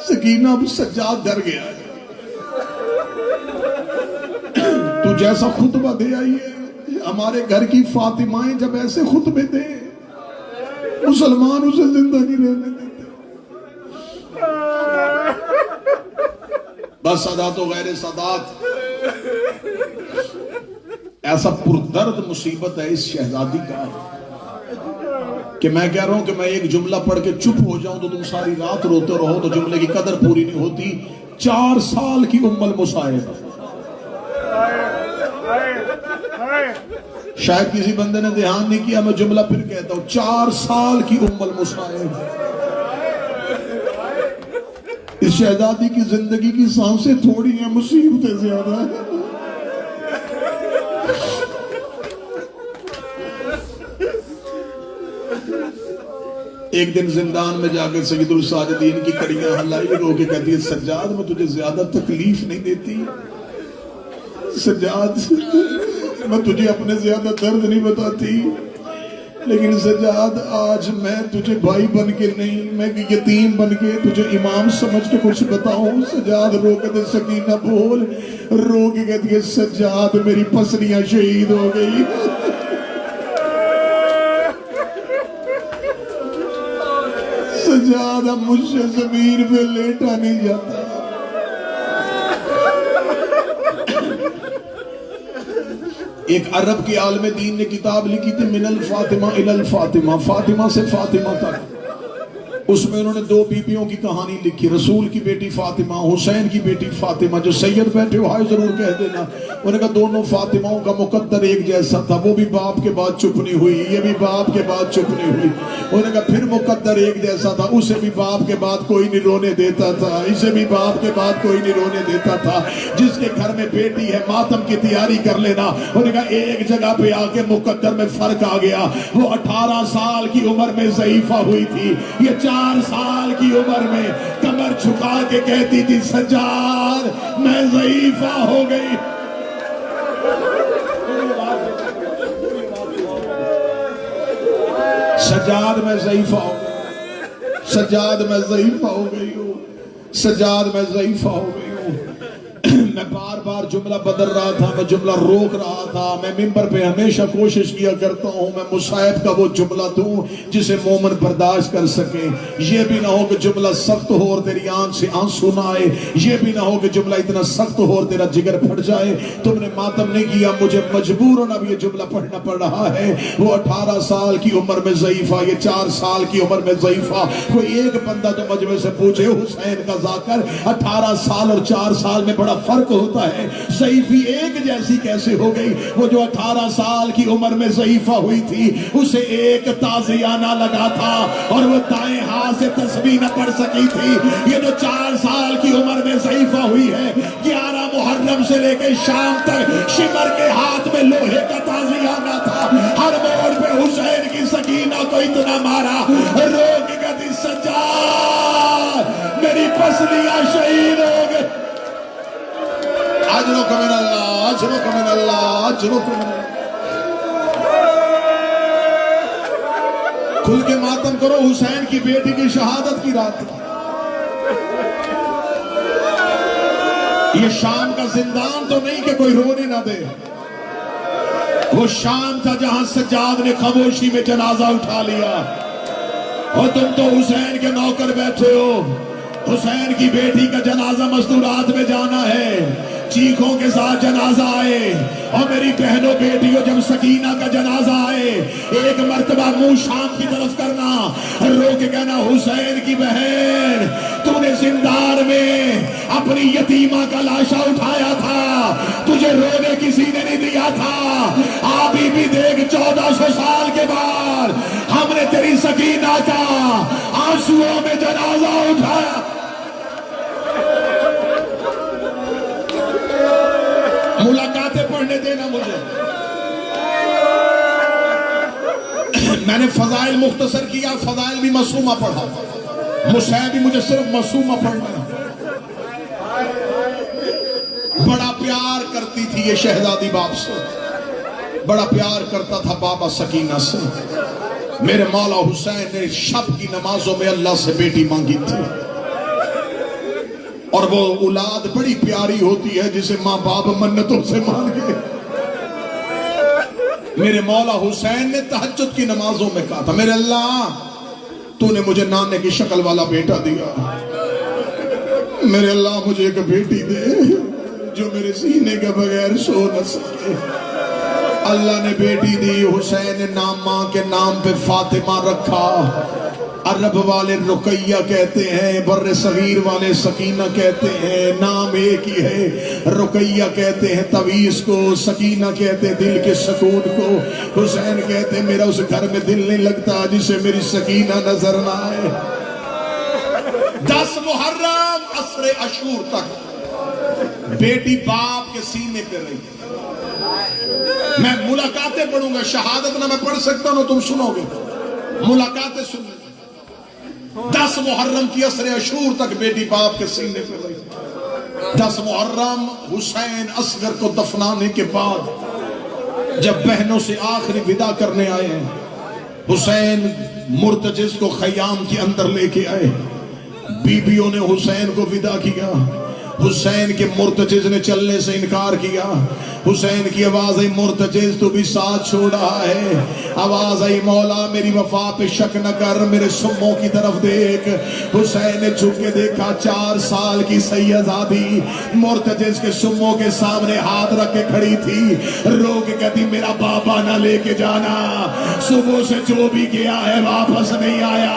سکینہ اب سجاد ڈر گیا ہے. تو جیسا خطبہ دے آئی ہے ہمارے گھر کی فاطمائیں جب ایسے خطبے دے مسلمان اسے زندہ نہیں رہنے دیتے. بس سادات و غیر سادات ایسا پردرد مصیبت ہے اس شہزادی کا کہ میں کہہ رہا ہوں کہ میں ایک جملہ پڑھ کے چپ ہو جاؤں تو تم ساری رات روتے رہو تو جملے کی قدر پوری نہیں ہوتی. 4 سال کی ام المصائب. شاید کسی بندے نے دھیان نہیں کیا میں جملہ پھر کہتا ہوں 4 سال کی ام المصائب. اس شہزادی کی زندگی کی سانسیں تھوڑی ہیں مصیبتیں زیادہ ہیں. ایک دن زندان میں جا کر سید الساجدین کی کڑیاں ہلائی رو کے کہتی ہے سجاد میں تجھے زیادہ تکلیف نہیں دیتی. سجاد میں تجھے اپنے زیادہ درد نہیں بتاتی لیکن سجاد آج میں تجھے بھائی بن کے نہیں میں یتیم بن کے تجھے امام سمجھ کے کچھ بتاؤں. سجاد رو کے دے سکینہ بول. رو کے کہتی ہے سجاد میری پسلیاں شہید ہو گئی. سجاد اب مجھ سے زمین پہ لیٹا نہیں جاتا. ایک عرب کی عالم دین نے کتاب لکھی تھی من الفاطمہ الی الفاطمہ, فاطمہ سے فاطمہ تک. اس میں انہوں نے 2 بیبیوں کی کہانی لکھی. رسول کی بیٹی فاطمہ, حسین کی بیٹی فاطمہ. جو سید بیٹھے ہو ہائے ضرور کہہ دینا. انہوں نے کہا دونوں فاطمہوں کا مقدر ایک جیسا تھا. وہ بھی باپ کے بعد چپ نہیں ہوئی, یہ بھی باپ کے بعد چپ نہیں ہوئی. انہوں نے کہا پھر مقدر ایک جیسا تھا. اسے بھی باپ کے بعد کوئی نہیں رونے دیتا تھا, اسے بھی باپ کے بعد کوئی نہیں رونے دیتا تھا. جس کے گھر میں بیٹی ہے ماتم کی تیاری کر لینا. انہوں نے کہا ایک جگہ پہ آ کے مقدر میں فرق آ گیا. وہ 18 سال کی عمر میں ضعیفہ ہوئی تھی. یہ 4 سال کی عمر میں کمر جھکا کے کہتی تھی سجاد میں ضعیفہ ہو گئی. سجاد میں ضعیفہ ہو گئی. سجاد میں ضعیفہ ہو گئی ہوں. سجاد میں ضعیفہ ہو گئی ہوں. میں بار بار جملہ بدل رہا تھا, میں جملہ روک رہا تھا. میں ممبر پہ ہمیشہ کوشش کیا کرتا ہوں میں مصائب کا وہ جملہ دوں جسے مومن برداشت کر سکے. یہ بھی نہ ہو کہ جملہ سخت ہو اور تیری آنکھ سے آنسو نہ آئے. یہ بھی نہ ہو کہ جملہ اتنا سخت ہو اور تیرا جگر پھٹ جائے. تم نے ماتم نہیں کیا, مجھے مجبوراً اب یہ جملہ پڑھنا پڑ رہا ہے. وہ 18 سال کی عمر میں ضعیفہ, یہ 4 سال کی عمر میں ضعیفہ. کوئی ایک بندہ جو مجمع سے پوچھے حسین کا ذاکر 18 سال اور 4 سال میں بڑا فرق ہوتا ہے, ضعیفی ایک جیسی کیسے ہو گئی؟ وہ جو 18 سال کی عمر میں ضعیفہ ہوئی تھی اسے ایک تعزیہ نہ لگا تھا اور وہ دائیں ہاتھ سے تسبیح نہ پڑھ سکی تھی. یہ جو 4 سال کی عمر میں ضعیفہ ہوئی ہے 11 محرم سے لے کے شام تک شمر کے ہاتھ میں لوہے کا تعزیہ نہ تھا. ہر موڑ پہ حسین کی سکینہ کو اتنا مارا رو کے کہتی سجاد میری پسلیاں شہید ہو گئی. اجرک من اللہ, اجرک من اللہ, اجرک من اللہ. کھل کے ماتم کرو, حسین کی بیٹی کی شہادت کی رات. یہ شام کا زندان تو نہیں کہ کوئی رونے نہ دے. وہ شام تھا جہاں سجاد نے خاموشی میں جنازہ اٹھا لیا. اور تم تو حسین کے نوکر بیٹھے ہو. حسین کی بیٹی کا جنازہ مستورات میں جانا ہے. چیخوں کے ساتھ جنازہ آئے. اور میری بہنوں بیٹیوں جب سکینہ کا جنازہ آئے ایک مرتبہ منہ شام کی طرف کرنا, رو کے کہنا حسین کی بہن تو نے زندان میں اپنی یتیمہ کا لاشا اٹھایا تھا, تجھے رونے کسی نے نہیں دیا تھا. آبی بھی دیکھ 1400 سال کے بعد ہم نے تیری سکینہ کا آنسوؤں میں جنازہ اٹھایا. ملاقاتیں پڑھنے دینا مجھے. میں نے فضائل مختصر کیا, فضائل بھی معصومہ پڑھا. مصائب بھی مجھے صرف معصومہ پڑھنا ہے. بڑا پیار کرتی تھی یہ شہزادی باپ سے، بڑا پیار کرتا تھا بابا سکینہ سے۔ میرے مولا حسین نے شب کی نمازوں میں اللہ سے بیٹی مانگی تھی، اور وہ اولاد بڑی پیاری ہوتی ہے جسے ماں باپ منتوں سے مانگے۔ میرے مولا حسین نے تہجد کی نمازوں میں کہا تھا، میرے اللہ تو نے مجھے نانے کی شکل والا بیٹا دیا، میرے اللہ مجھے ایک بیٹی دے جو میرے سینے کے بغیر سو نہ سکے۔ اللہ نے بیٹی دی، حسین نے نام ماں کے نام پہ فاطمہ رکھا۔ عرب والے رقیہ کہتے ہیں، بر صغیر والے سکینہ کہتے ہیں، نام ایک ہی ہے۔ رقیہ کہتے ہیں تعویذ کو، سکینہ کہتے ہیں دل کے سکون کو۔ حسین کہتے ہیں میرا اس گھر میں دل نہیں لگتا جسے میری سکینہ نظر نہ آئے۔ 10 محرم عصر عشور تک بیٹی باپ کے سینے پہ رہی۔ میں ملاقاتیں پڑھوں گا، شہادت نہ میں پڑھ سکتا ہوں، تم سنو گے، ملاقاتیں سن لیں۔ 10 محرم کی عصر عشور تک بیٹی باپ کے سینے پہ رہی۔ 10 محرم حسین اصغر کو دفنانے کے بعد جب بہنوں سے آخری ودا کرنے آئے ہیں، حسین مرتجز کو خیام کے اندر لے کے آئے۔ بیویوں نے حسین کو ودا کیا، حسین کے مرتجز نے چلنے سے انکار کیا۔ حسین کی آواز آئی مرتجز تو بھی ساتھ چھوڑ رہا ہے۔ آواز آئی مولا میری وفا پہ شک نہ کر، میرے سموں کی طرف دیکھ۔ حسین نے جھک کے دیکھا، 4 سال کی سیدزادی مرتجز کے سموں کے سامنے ہاتھ رکھ کے کھڑی تھی، رو کے کہتی میرا بابا نہ لے کے جانا، صبح سے جو بھی گیا ہے واپس نہیں آیا۔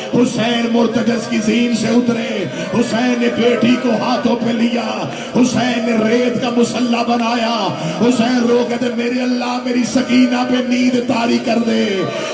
حسین مرتجز کی زین سے اترے، حسین نے بیٹی کو ہاتھوں پہ لیا، حسین نے ریت کا مسلح بنایا۔ حسین رو کہتے میرے اللہ میری سکینہ پہ نیند طاری کر دے۔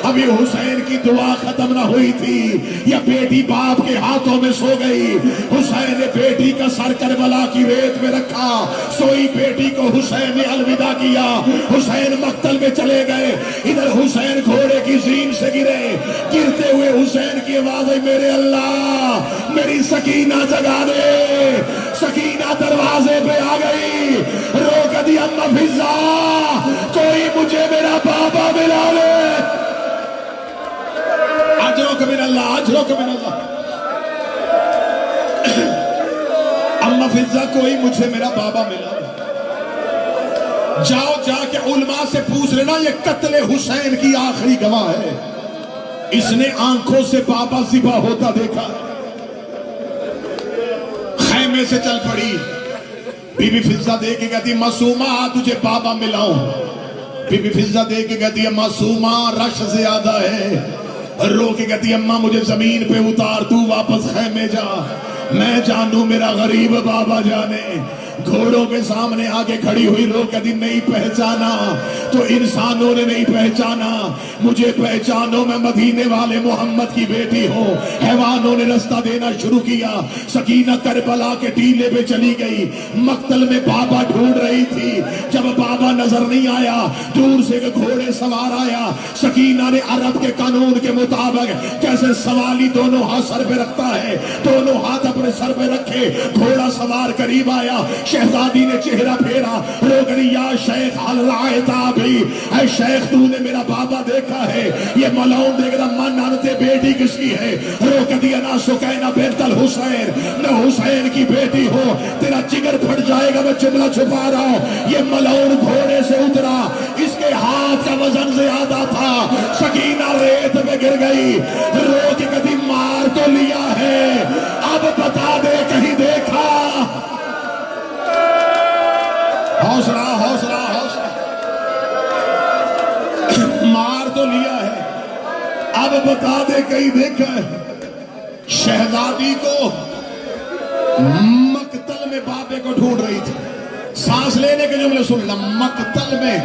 ابھی حسین کی دعا ختم نہ ہوئی تھی یا بیٹی باپ کے ہاتھوں میں سو گئی۔ حسین نے بیٹی کا سر کربلا کی ریت میں رکھا، سوئی بیٹی کو حسین نے الوداع کیا۔ حسین مقتل میں چلے گئے، ادھر حسین گھوڑے کی زین سے گرے، گرتے ہوئے حسین کی آواز ہے میرے اللہ میری سکینہ جگا دے۔ سکینہ دروازے پہ آ گئی، رو کے دی اما فضا کوئی مجھے میرا بابا ملا لے۔ اجرک من اللہ، اجرک من اللہ۔ اما فضا کوئی مجھے میرا بابا ملا لے۔ جاؤ جا کے علماء سے پوچھ لینا یہ قتل حسین کی آخری گواہ ہے، اس نے آنکھوں سے بابا ذبح ہوتا دیکھا۔ خیمے سے چل پڑی، بی بی فضا دے کے کہتی معصومہ تجھے بابا ملاؤں۔ بی بی فضا دے کے کہتی معصومہ رش زیادہ ہے، رو کے کہتی اماں مجھے زمین پہ اتار، تو واپس خیمے جا، میں جانوں میرا غریب بابا جانے۔ گھوڑوں کے سامنے آگے کھڑی ہوئی رو کہتی نہیں پہچانا تو انسانوں نے نہیں پہچانا، مجھے پہچانو میں مدینے والے محمد کی بیٹی ہوں۔ حیوانوں نے رستہ دینا شروع کیا، سکینہ کربلا کے ٹیلے پہ چلی گئی، مقتل میں بابا ڈھونڈ رہی تھی۔ جب بابا نظر نہیں آیا، دور سے ایک گھوڑے سوار آیا۔ سکینہ نے عرب کے قانون کے مطابق جیسے سوالی دونوں ہاتھ سر پہ رکھتا ہے، دونوں ہاتھ اپنے سر پہ رکھے، گھوڑا سوار قریب آیا، شہزادی نے چہرہ پھیرا، رو گئی یا شیخ حل رائتا بھی، اے شیخ تو نے میرا بابا دیکھا ہے؟ یہ ملعون دیکھ رہا من آنتے بیٹی کس کی ہے؟ رو کہتی انا سکینہ بنت الحسین، میں حسین کی بیٹی ہوں، تیرا جگر پھٹ جائے گا میں جملہ چھپا رہا ہوں۔ یہ ملعون گھوڑے سے اترا، اس کے ہاتھ کا وزن زیادہ تھا، سکینہ ریت میں گر گئی، رو کے کہتی مار تو لیا ہے اب بتا دے کہیں دیکھا؟ حوصلہ حوصلہ حوصلہ، مار تو لیا ہے اب بتا دے کہیں دیکھا ہے؟ شہزادی کو مقتل میں بابے کو ڈھونڈ رہی تھی، سانس لینے کے جملے سن لیں، مقتل میں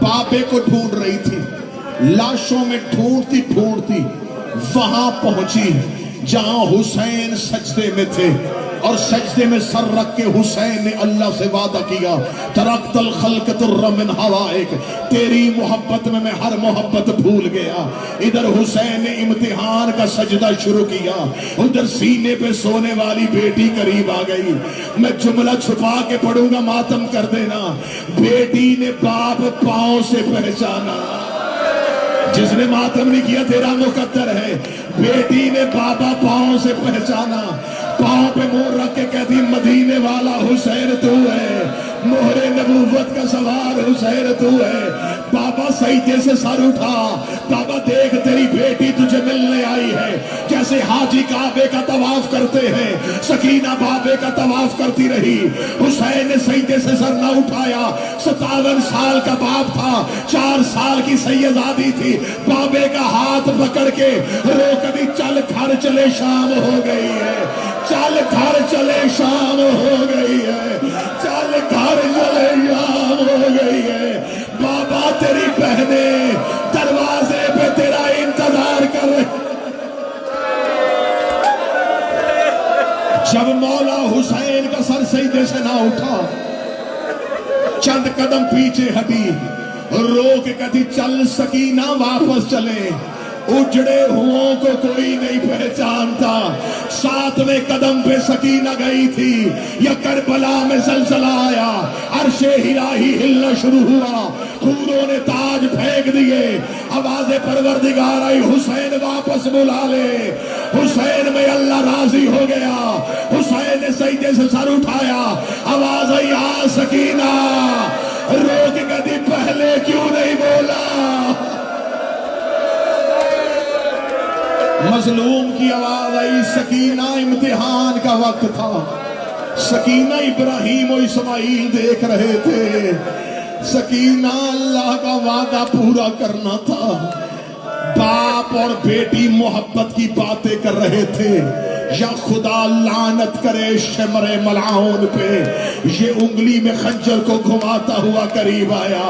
بابے کو ڈھونڈ رہی تھی، لاشوں میں ڈھونڈتی ڈھونڈتی وہاں پہنچی جہاں حسین سجدے میں تھے۔ اور سجدے میں سر رکھ کے حسین نے اللہ سے وعدہ کیا ترکت الخلق تر من ہوائک، تیری محبت میں ہر محبت بھول گیا۔ ادھر حسین نے امتحان کا سجدہ شروع کیا، ادھر سینے پہ سونے والی بیٹی قریب آ گئی۔ میں جملہ چھپا کے پڑھوں گا، ماتم کر دینا۔ بیٹی نے باپ پاؤں سے پہچانا، جس نے ماتم نہیں کیا تیرا مقدر ہے۔ بیٹی نے بابا پاؤں سے پہچانا، پاؤں پہ مہر رکھ کے کہتی مدینے والا حسین تو ہے، مہر نبوت کا سوار حسین تو ہے۔ بابا سجدے سے سر اٹھا، بابا دیکھ تیری بیٹی تجھے ملنے آئی ہے۔ جیسے حاجی کعبے کا طواف کرتے ہیں، سکینہ بابے کا طواف کرتی رہی۔ حسین نے سجدے سے سر نہ اٹھایا، 57 سال کا باپ تھا، 4 سال کی سیدادی تھی، بابے کا ہاتھ پکڑ کے روک دی، چل گھر چلے شام ہو گئی ہے، چل گھر چلے شام ہو گئی ہے، چل گھر چلے شام ہو گئی ہے۔ بابا تیری بہنیں دروازے پہ تیرا انتظار کر رہے۔ جب مولا حسین کا سر سجدے سے نہ اٹھا، چند قدم پیچھے ہٹی، رو کے کہتی چل سکینہ واپس چلے، اجڑے ہوں کو کوئی نہیں پہچانتا۔ 7ویں قدم پہ سکینہ گئی تھی، یا کربلا میں زلزلہ آیا، عرش الہی ہلنا شروع ہوا، حوروں نے تاج پھینک دیے، آواز پروردگار آئی حسین واپس بلا لے۔ حسین میں اللہ راضی ہو گیا، حسین نے سجدے سے سر اٹھایا، آواز آئی آ سکینہ، رو کے کہتی پہلے کیوں نہیں بولا۔ مظلوم کی آواز آئی، سکینہ امتحان کا وقت تھا، سکینہ ابراہیم و اسماعیل دیکھ رہے تھے، سکینہ اللہ کا وعدہ پورا کرنا تھا۔ باپ اور بیٹی محبت کی باتیں کر رہے تھے، یا خدا لعنت کرے شمر ملعون پہ، یہ انگلی میں خنجر کو گھماتا ہوا قریب آیا۔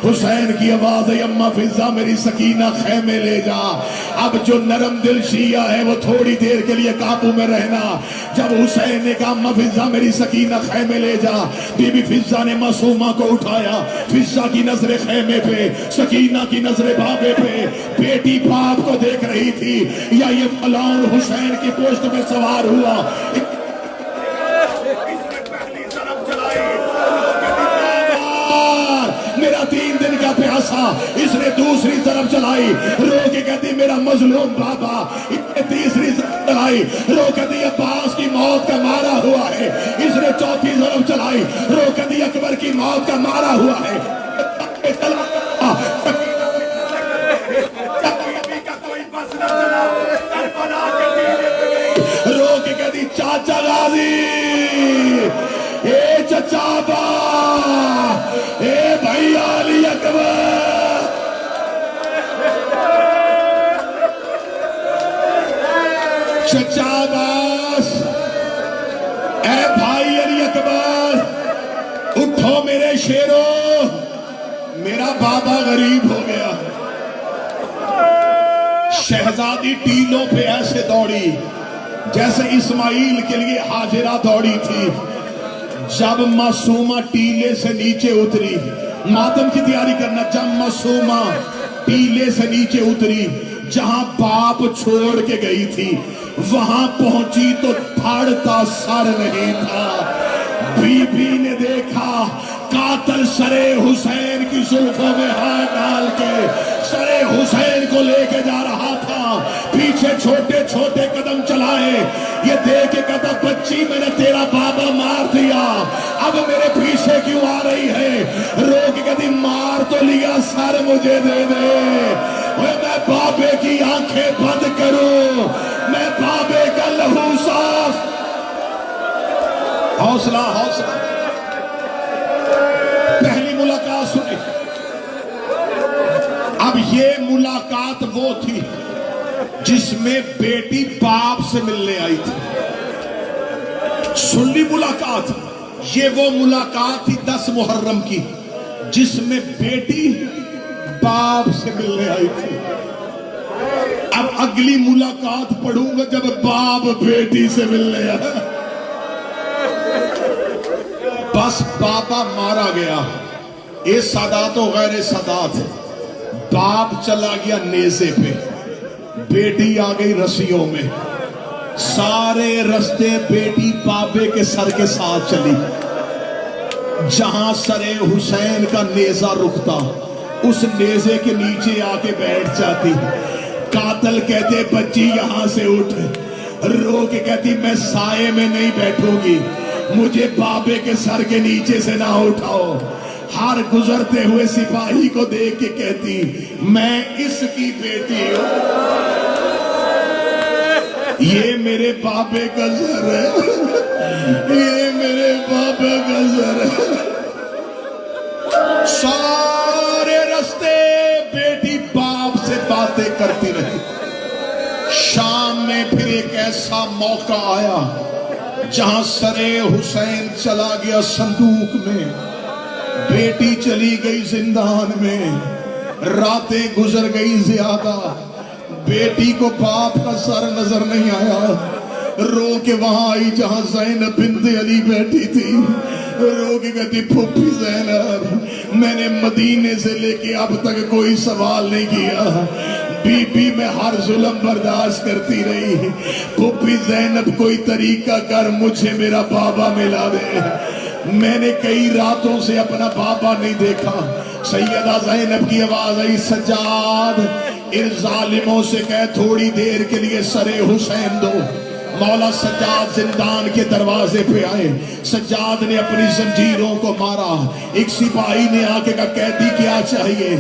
حسین کی آواز ہے اماں فضا میری سکینہ خیمے لے جا۔ اب جو نرم دل شیعہ ہے وہ تھوڑی دیر کے لیے قابو میں رہنا۔ جب حسین نے کہا اماں فضا میری سکینہ خیمے لے جا، بی بی فضا نے معصومہ کو اٹھایا، فضا کی نظر خیمے پہ، سکینہ کی نظر بابے پہ، بیٹی باپ کو دیکھ رہی تھی، یا یہ ملعون حسین کی پوشت میں سوار ہوا۔ میرا 3 دن کا پیاسا، اس نے دوسری طرف چلائی، رو کے کہتی میرا مظلوم بابا، اس نے تیسری طرف چلائی، رو کہتی عباس کی موت کا مارا ہوا ہے، اس نے چوتھی طرف چلائی، رو کہتی اکبر کی موت کا مارا ہوا ہے۔ رو کے کہتی چاچا غازی، اے چچا با، اے بھائی علی اکبر، چچا عباس، اے بھائی علی اکبر، اٹھو میرے شیرو، میرا بابا غریب ہو گیا۔ شہزادی ٹیلوں پہ ایسے دوڑی جیسے اسماعیل کے لیے ہاجرہ دوڑی تھی۔ جب معصومہ ٹیلے سے نیچے اتری، ماتم کی تیاری کرنا، جب معصومہ ٹیلے سے نیچے اتری، جہاں باپ چھوڑ کے گئی تھی وہاں پہنچی تو پھاڑتا سر نہیں تھا۔ بی بی نے دیکھا قاتل سرے حسین کی زلفوں میں ہاتھ ڈال کے سرے حسین کو لے کے جا رہا تھا، پیچھے چھوٹے چھوٹے قدم چلائے، یہ دیکھ کے کہتا بچی میں نے تیرا بابا مار دیا، اب میرے پیچھے کیوں آ رہی ہے؟ رو کے کہتی مار تو لیا، سر مجھے دے دے، میں بابے کی آنکھیں بند کروں، میں بابے کا لہو صاف۔ حوصلہ حوصلہ، پہلی ملاقات سنی۔ اب یہ ملاقات وہ تھی جس میں بیٹی باپ سے ملنے آئی تھی۔ سنی ملاقات، یہ وہ ملاقات تھی 10 محرم کی جس میں بیٹی باپ سے ملنے آئی تھی۔ اب اگلی ملاقات پڑھوں گا جب باپ بیٹی سے ملنے آیا۔ بس بابا مارا گیا، اے سادات و غیر سادات، باپ چلا گیا نیزے پہ، بیٹی آ گئی رسیوں میں، سارے رستے بیٹی بابے کے سر کے ساتھ چلی، جہاں سر حسین کا نیزہ رکتا اس نیزے کے نیچے آ کے بیٹھ جاتی۔ قاتل کہتے بچی یہاں سے اٹھ، رو کے کہتی میں سائے میں نہیں بیٹھوں گی، مجھے بابے کے سر کے نیچے سے نہ اٹھاؤ۔ ہر گزرتے ہوئے سپاہی کو دیکھ کے کہتی میں اس کی بیٹی ہوں، یہ میرے بابے کا سر ہے، یہ میرے بابے کا سر ہے۔ سارے رستے بیٹی باپ سے باتیں کرتی رہی۔ شام میں پھر ایک ایسا موقع آیا جہاں سر حسین چلا گیا صندوق میں، بیٹی چلی گئی زندان میں، راتیں گزر گئی زیادہ، بیٹی کو باپ کا سر نظر نہیں آیا، رو کے وہاں آئی جہاں زینب بنت علی بیٹھی تھی، رو کے کہتی پھوپھی زینب میں نے مدینے سے لے کے اب تک کوئی سوال نہیں کیا، بی بی میں ہر ظلم برداشت کرتی رہی، پھوپھی زینب کوئی طریقہ کر مجھے میرا بابا ملا دے، میں نے کئی راتوں سے اپنا بابا نہیں دیکھا۔ سیدہ زینب کی آواز آئی سجاد ان ظالموں سے کہہ تھوڑی دیر کے لیے سر حسین دو۔ مولا سجاد زندان کے دروازے پہ آئے، سجاد نے اپنی زنجیروں کو مارا، ایک سپاہی نے آ کے کہا قیدی کیا چاہیے،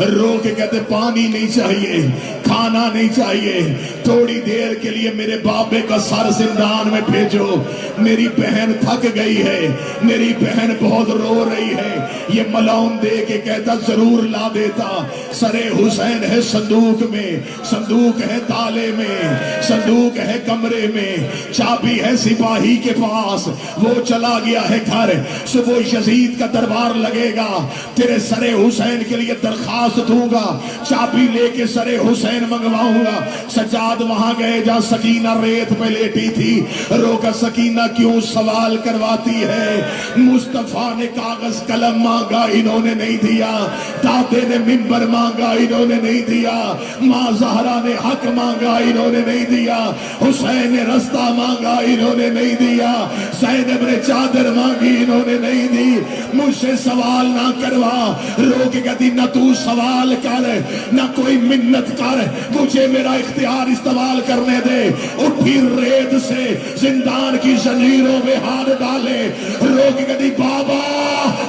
رو کے کہتے پانی نہیں چاہیے، کھانا نہیں چاہیے، تھوڑی دیر کے لیے میرے بابے کا سر زندان میں بھیجو، میری بہن تھک گئی ہے، میری بہن بہت رو رہی ہے۔ یہ ملعون دے کے کہتا ضرور لا دیتا، سر حسین ہے صندوق میں، صندوق ہے تالے میں، صندوق ہے کمرے میں، چابی ہے سپاہی کے پاس، وہ چلا گیا ہے گھر، صبح یزید کا دربار لگے گا، تیرے سر حسین کے لیے درخواست دوں گا، چابی لے کے سر حسین منگواؤں گا۔ سجاد وہاں گئے جہاں سکینہ ریت پہ لیٹی تھی، روکا سکینہ کیوں سوال کرواتی ہے، مصطفیٰ نے کاغذ قلم مانگا انہوں نے نہیں دیا، دادے نے منبر مانگا انہوں نے نہیں دیا، ماں زہرا نے حق مانگا انہوں نے نہیں دیا، حسین نے رستہ مانگا انہوں نے نہیں دیا، زینب نے چادر مانگی انہوں نے نہیں دی، مجھ سے سوال نہ کروا، رو کے کہتی نہ تو سوال کر نہ کوئی منت کر، مجھے میرا اختیار استعمال کرنے دے۔ اٹھی ریت سے زندان کی زنجیروں میں ہاتھ ڈالے، رو کے کہتی بابا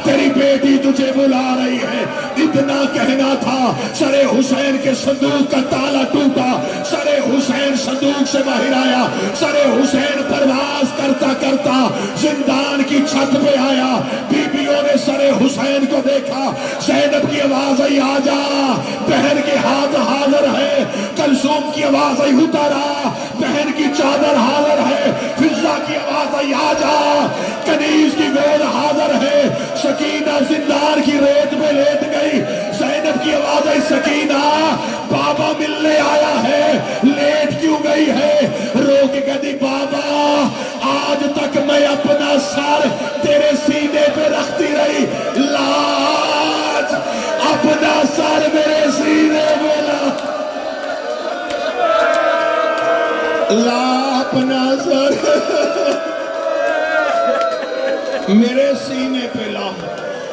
تیری بیٹی تجھے بلا رہی ہے۔ اتنا کہنا تھا، سر حسین کے صندوق کا تالا ٹوٹا، سر حسین صندوق سے باہر آیا، سر حسین پرواز کرتا کرتا زندان کی چھت پہ آیا، بیویوں نے سر حسین کو دیکھا، زینب کی آواز آئی آجا، بہن کے ہاتھ حاضر ہے، کلثوم کی آواز آئی اتارا، بہن کی چادر حاضر ہے، فضہ کی آواز آئی آجا، کنیز کی گود حاضر ہے، سکینہ زندان کی ریت میں لیٹ گئی، زینب کی آواز آئی سکینہ بابا ملنے آیا ہے، لیٹ کیوں گئی ہے، رو کے کہتی بابا آج تک میں اپنا سر تیرے سینے پہ رکھتی رہی، لاج اپنا سر میرے سینے پہ لا اپنا سر میرے سینے پہ لا۔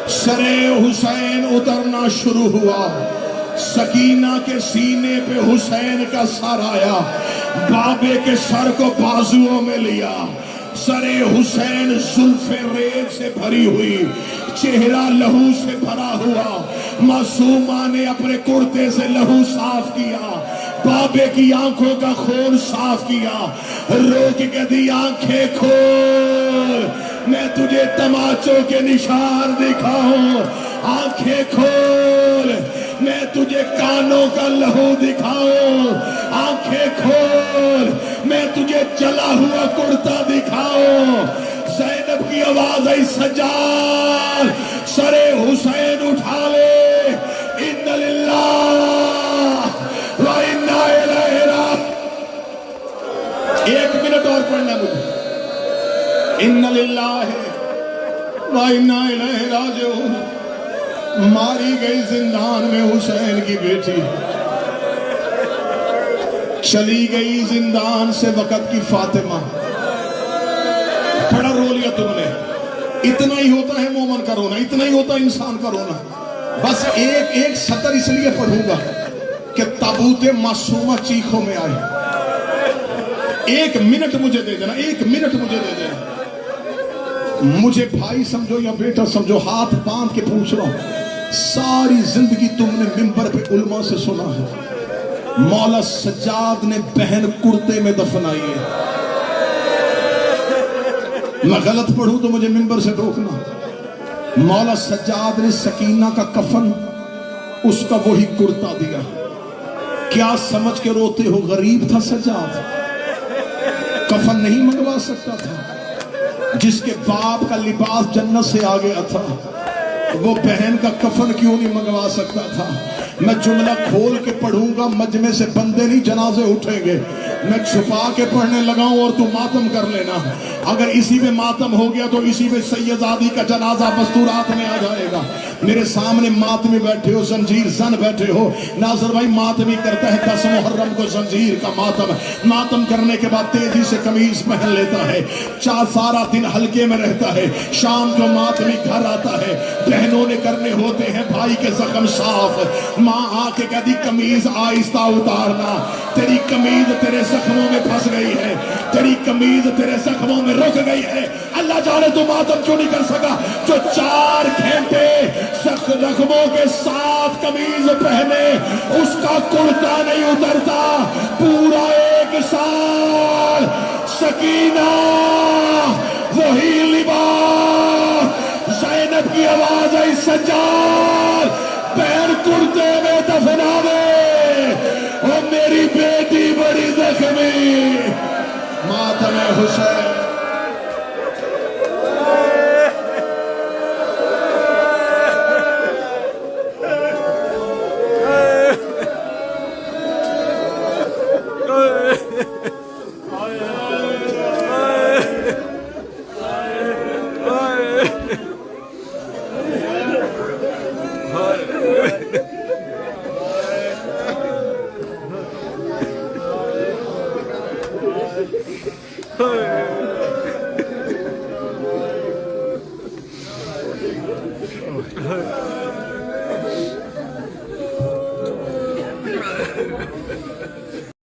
سر حسین اترنا شروع ہوا، سکینہ کے سینے پہ حسین کا سر آیا، بابے کے سر کو بازوؤں میں لیا، سر حسین زلف ریت سے بھری ہوئی، چہرہ لہو سے بھرا ہوا، معصومہ نے اپنے کرتے سے لہو صاف کیا، بابے کی آنکھوں کا خون صاف کیا، رو کے کہتی آنکھیں کھول میں تجھے تماچوں کے نشان دکھاؤں، آنکھیں کھول میں تجھے کانوں کا لہو دکھاؤں، آنکھیں کھول میں تجھے جلا ہوا کرتا دکھاؤں۔ زینب کی آواز آئی سجاد سر حسین اٹھا لے، ان للہ و انا الیہ راجعون۔ ایک منٹ اور پڑھنا مجھے، ان للہ و و انا الیہ راجعون. ماری گئی زندان میں حسین کی بیٹی, چلی گئی زندان سے وقت کی فاطمہ. بڑا رو لیا تم نے. اتنا ہی ہوتا ہے مومن کا رونا, اتنا ہی ہوتا ہے انسان کا رونا. بس ایک سطر اس لیے پڑھوں گا کہ تابوت معصومہ چیخوں میں آئے. 1 منٹ مجھے دے دینا, 1 منٹ مجھے دے دینا. مجھے بھائی سمجھو یا بیٹا سمجھو, ہاتھ باندھ کے پوچھ رہا ہوں, ساری زندگی تم نے منبر پہ علماء سے سنا ہے مولا سجاد نے بہن کرتے میں دفنائی ہے. میں غلط پڑھوں تو مجھے منبر سے روکنا. مولا سجاد نے سکینہ کا کفن اس کا وہی کرتا دیا. کیا سمجھ کے روتے ہو؟ غریب تھا سجاد, کفن نہیں منگوا سکتا تھا. جس کے باپ کا لباس جنت سے آ گیا تھا وہ بہن کا کفن کیوں نہیں منگوا سکتا تھا؟ میں جملہ کھول کے پڑھوں گا, مجمع سے بندے نہیں جنازے اٹھیں گے. میں چھپا کے پڑھنے لگاؤں اور تو ماتم کر لینا. اگر اسی میں ماتم ہو گیا تو اسی میں سیدزادی کا جنازہ مستورات میں آ جائے گا. میرے سامنے ماتمی بیٹھے ہو, زنجیر زن بیٹھے ہو. ناظر بھائی ماتمی کرتا ہے 10 محرم کو زنجیر کا ماتم. ماتم کرنے کے بعد تیزی سے قمیض پہن لیتا ہے, سارا دن ہلکے میں رہتا ہے. شام کو ماتمی گھر آتا ہے, بہنوں نے کرنے ہوتے ہیں بھائی کے زخم صاف. ماں آ کے کہتی قمیض آہستہ اتارنا, تیری قمیض تیرے زخموں میں پھنس گئی ہے, تیری قمیض تیرے زخموں میں رک گئی ہے. اللہ جانے تو ماتم کیوں نہیں کر سکا جو 4 گھنٹے زخموں کے ساتھ قمیض پہنے, اس کا کرتا نہیں اترتا پورا 1 سال. سکینہ وہی لباس, زینب کی آواز آئی سجاد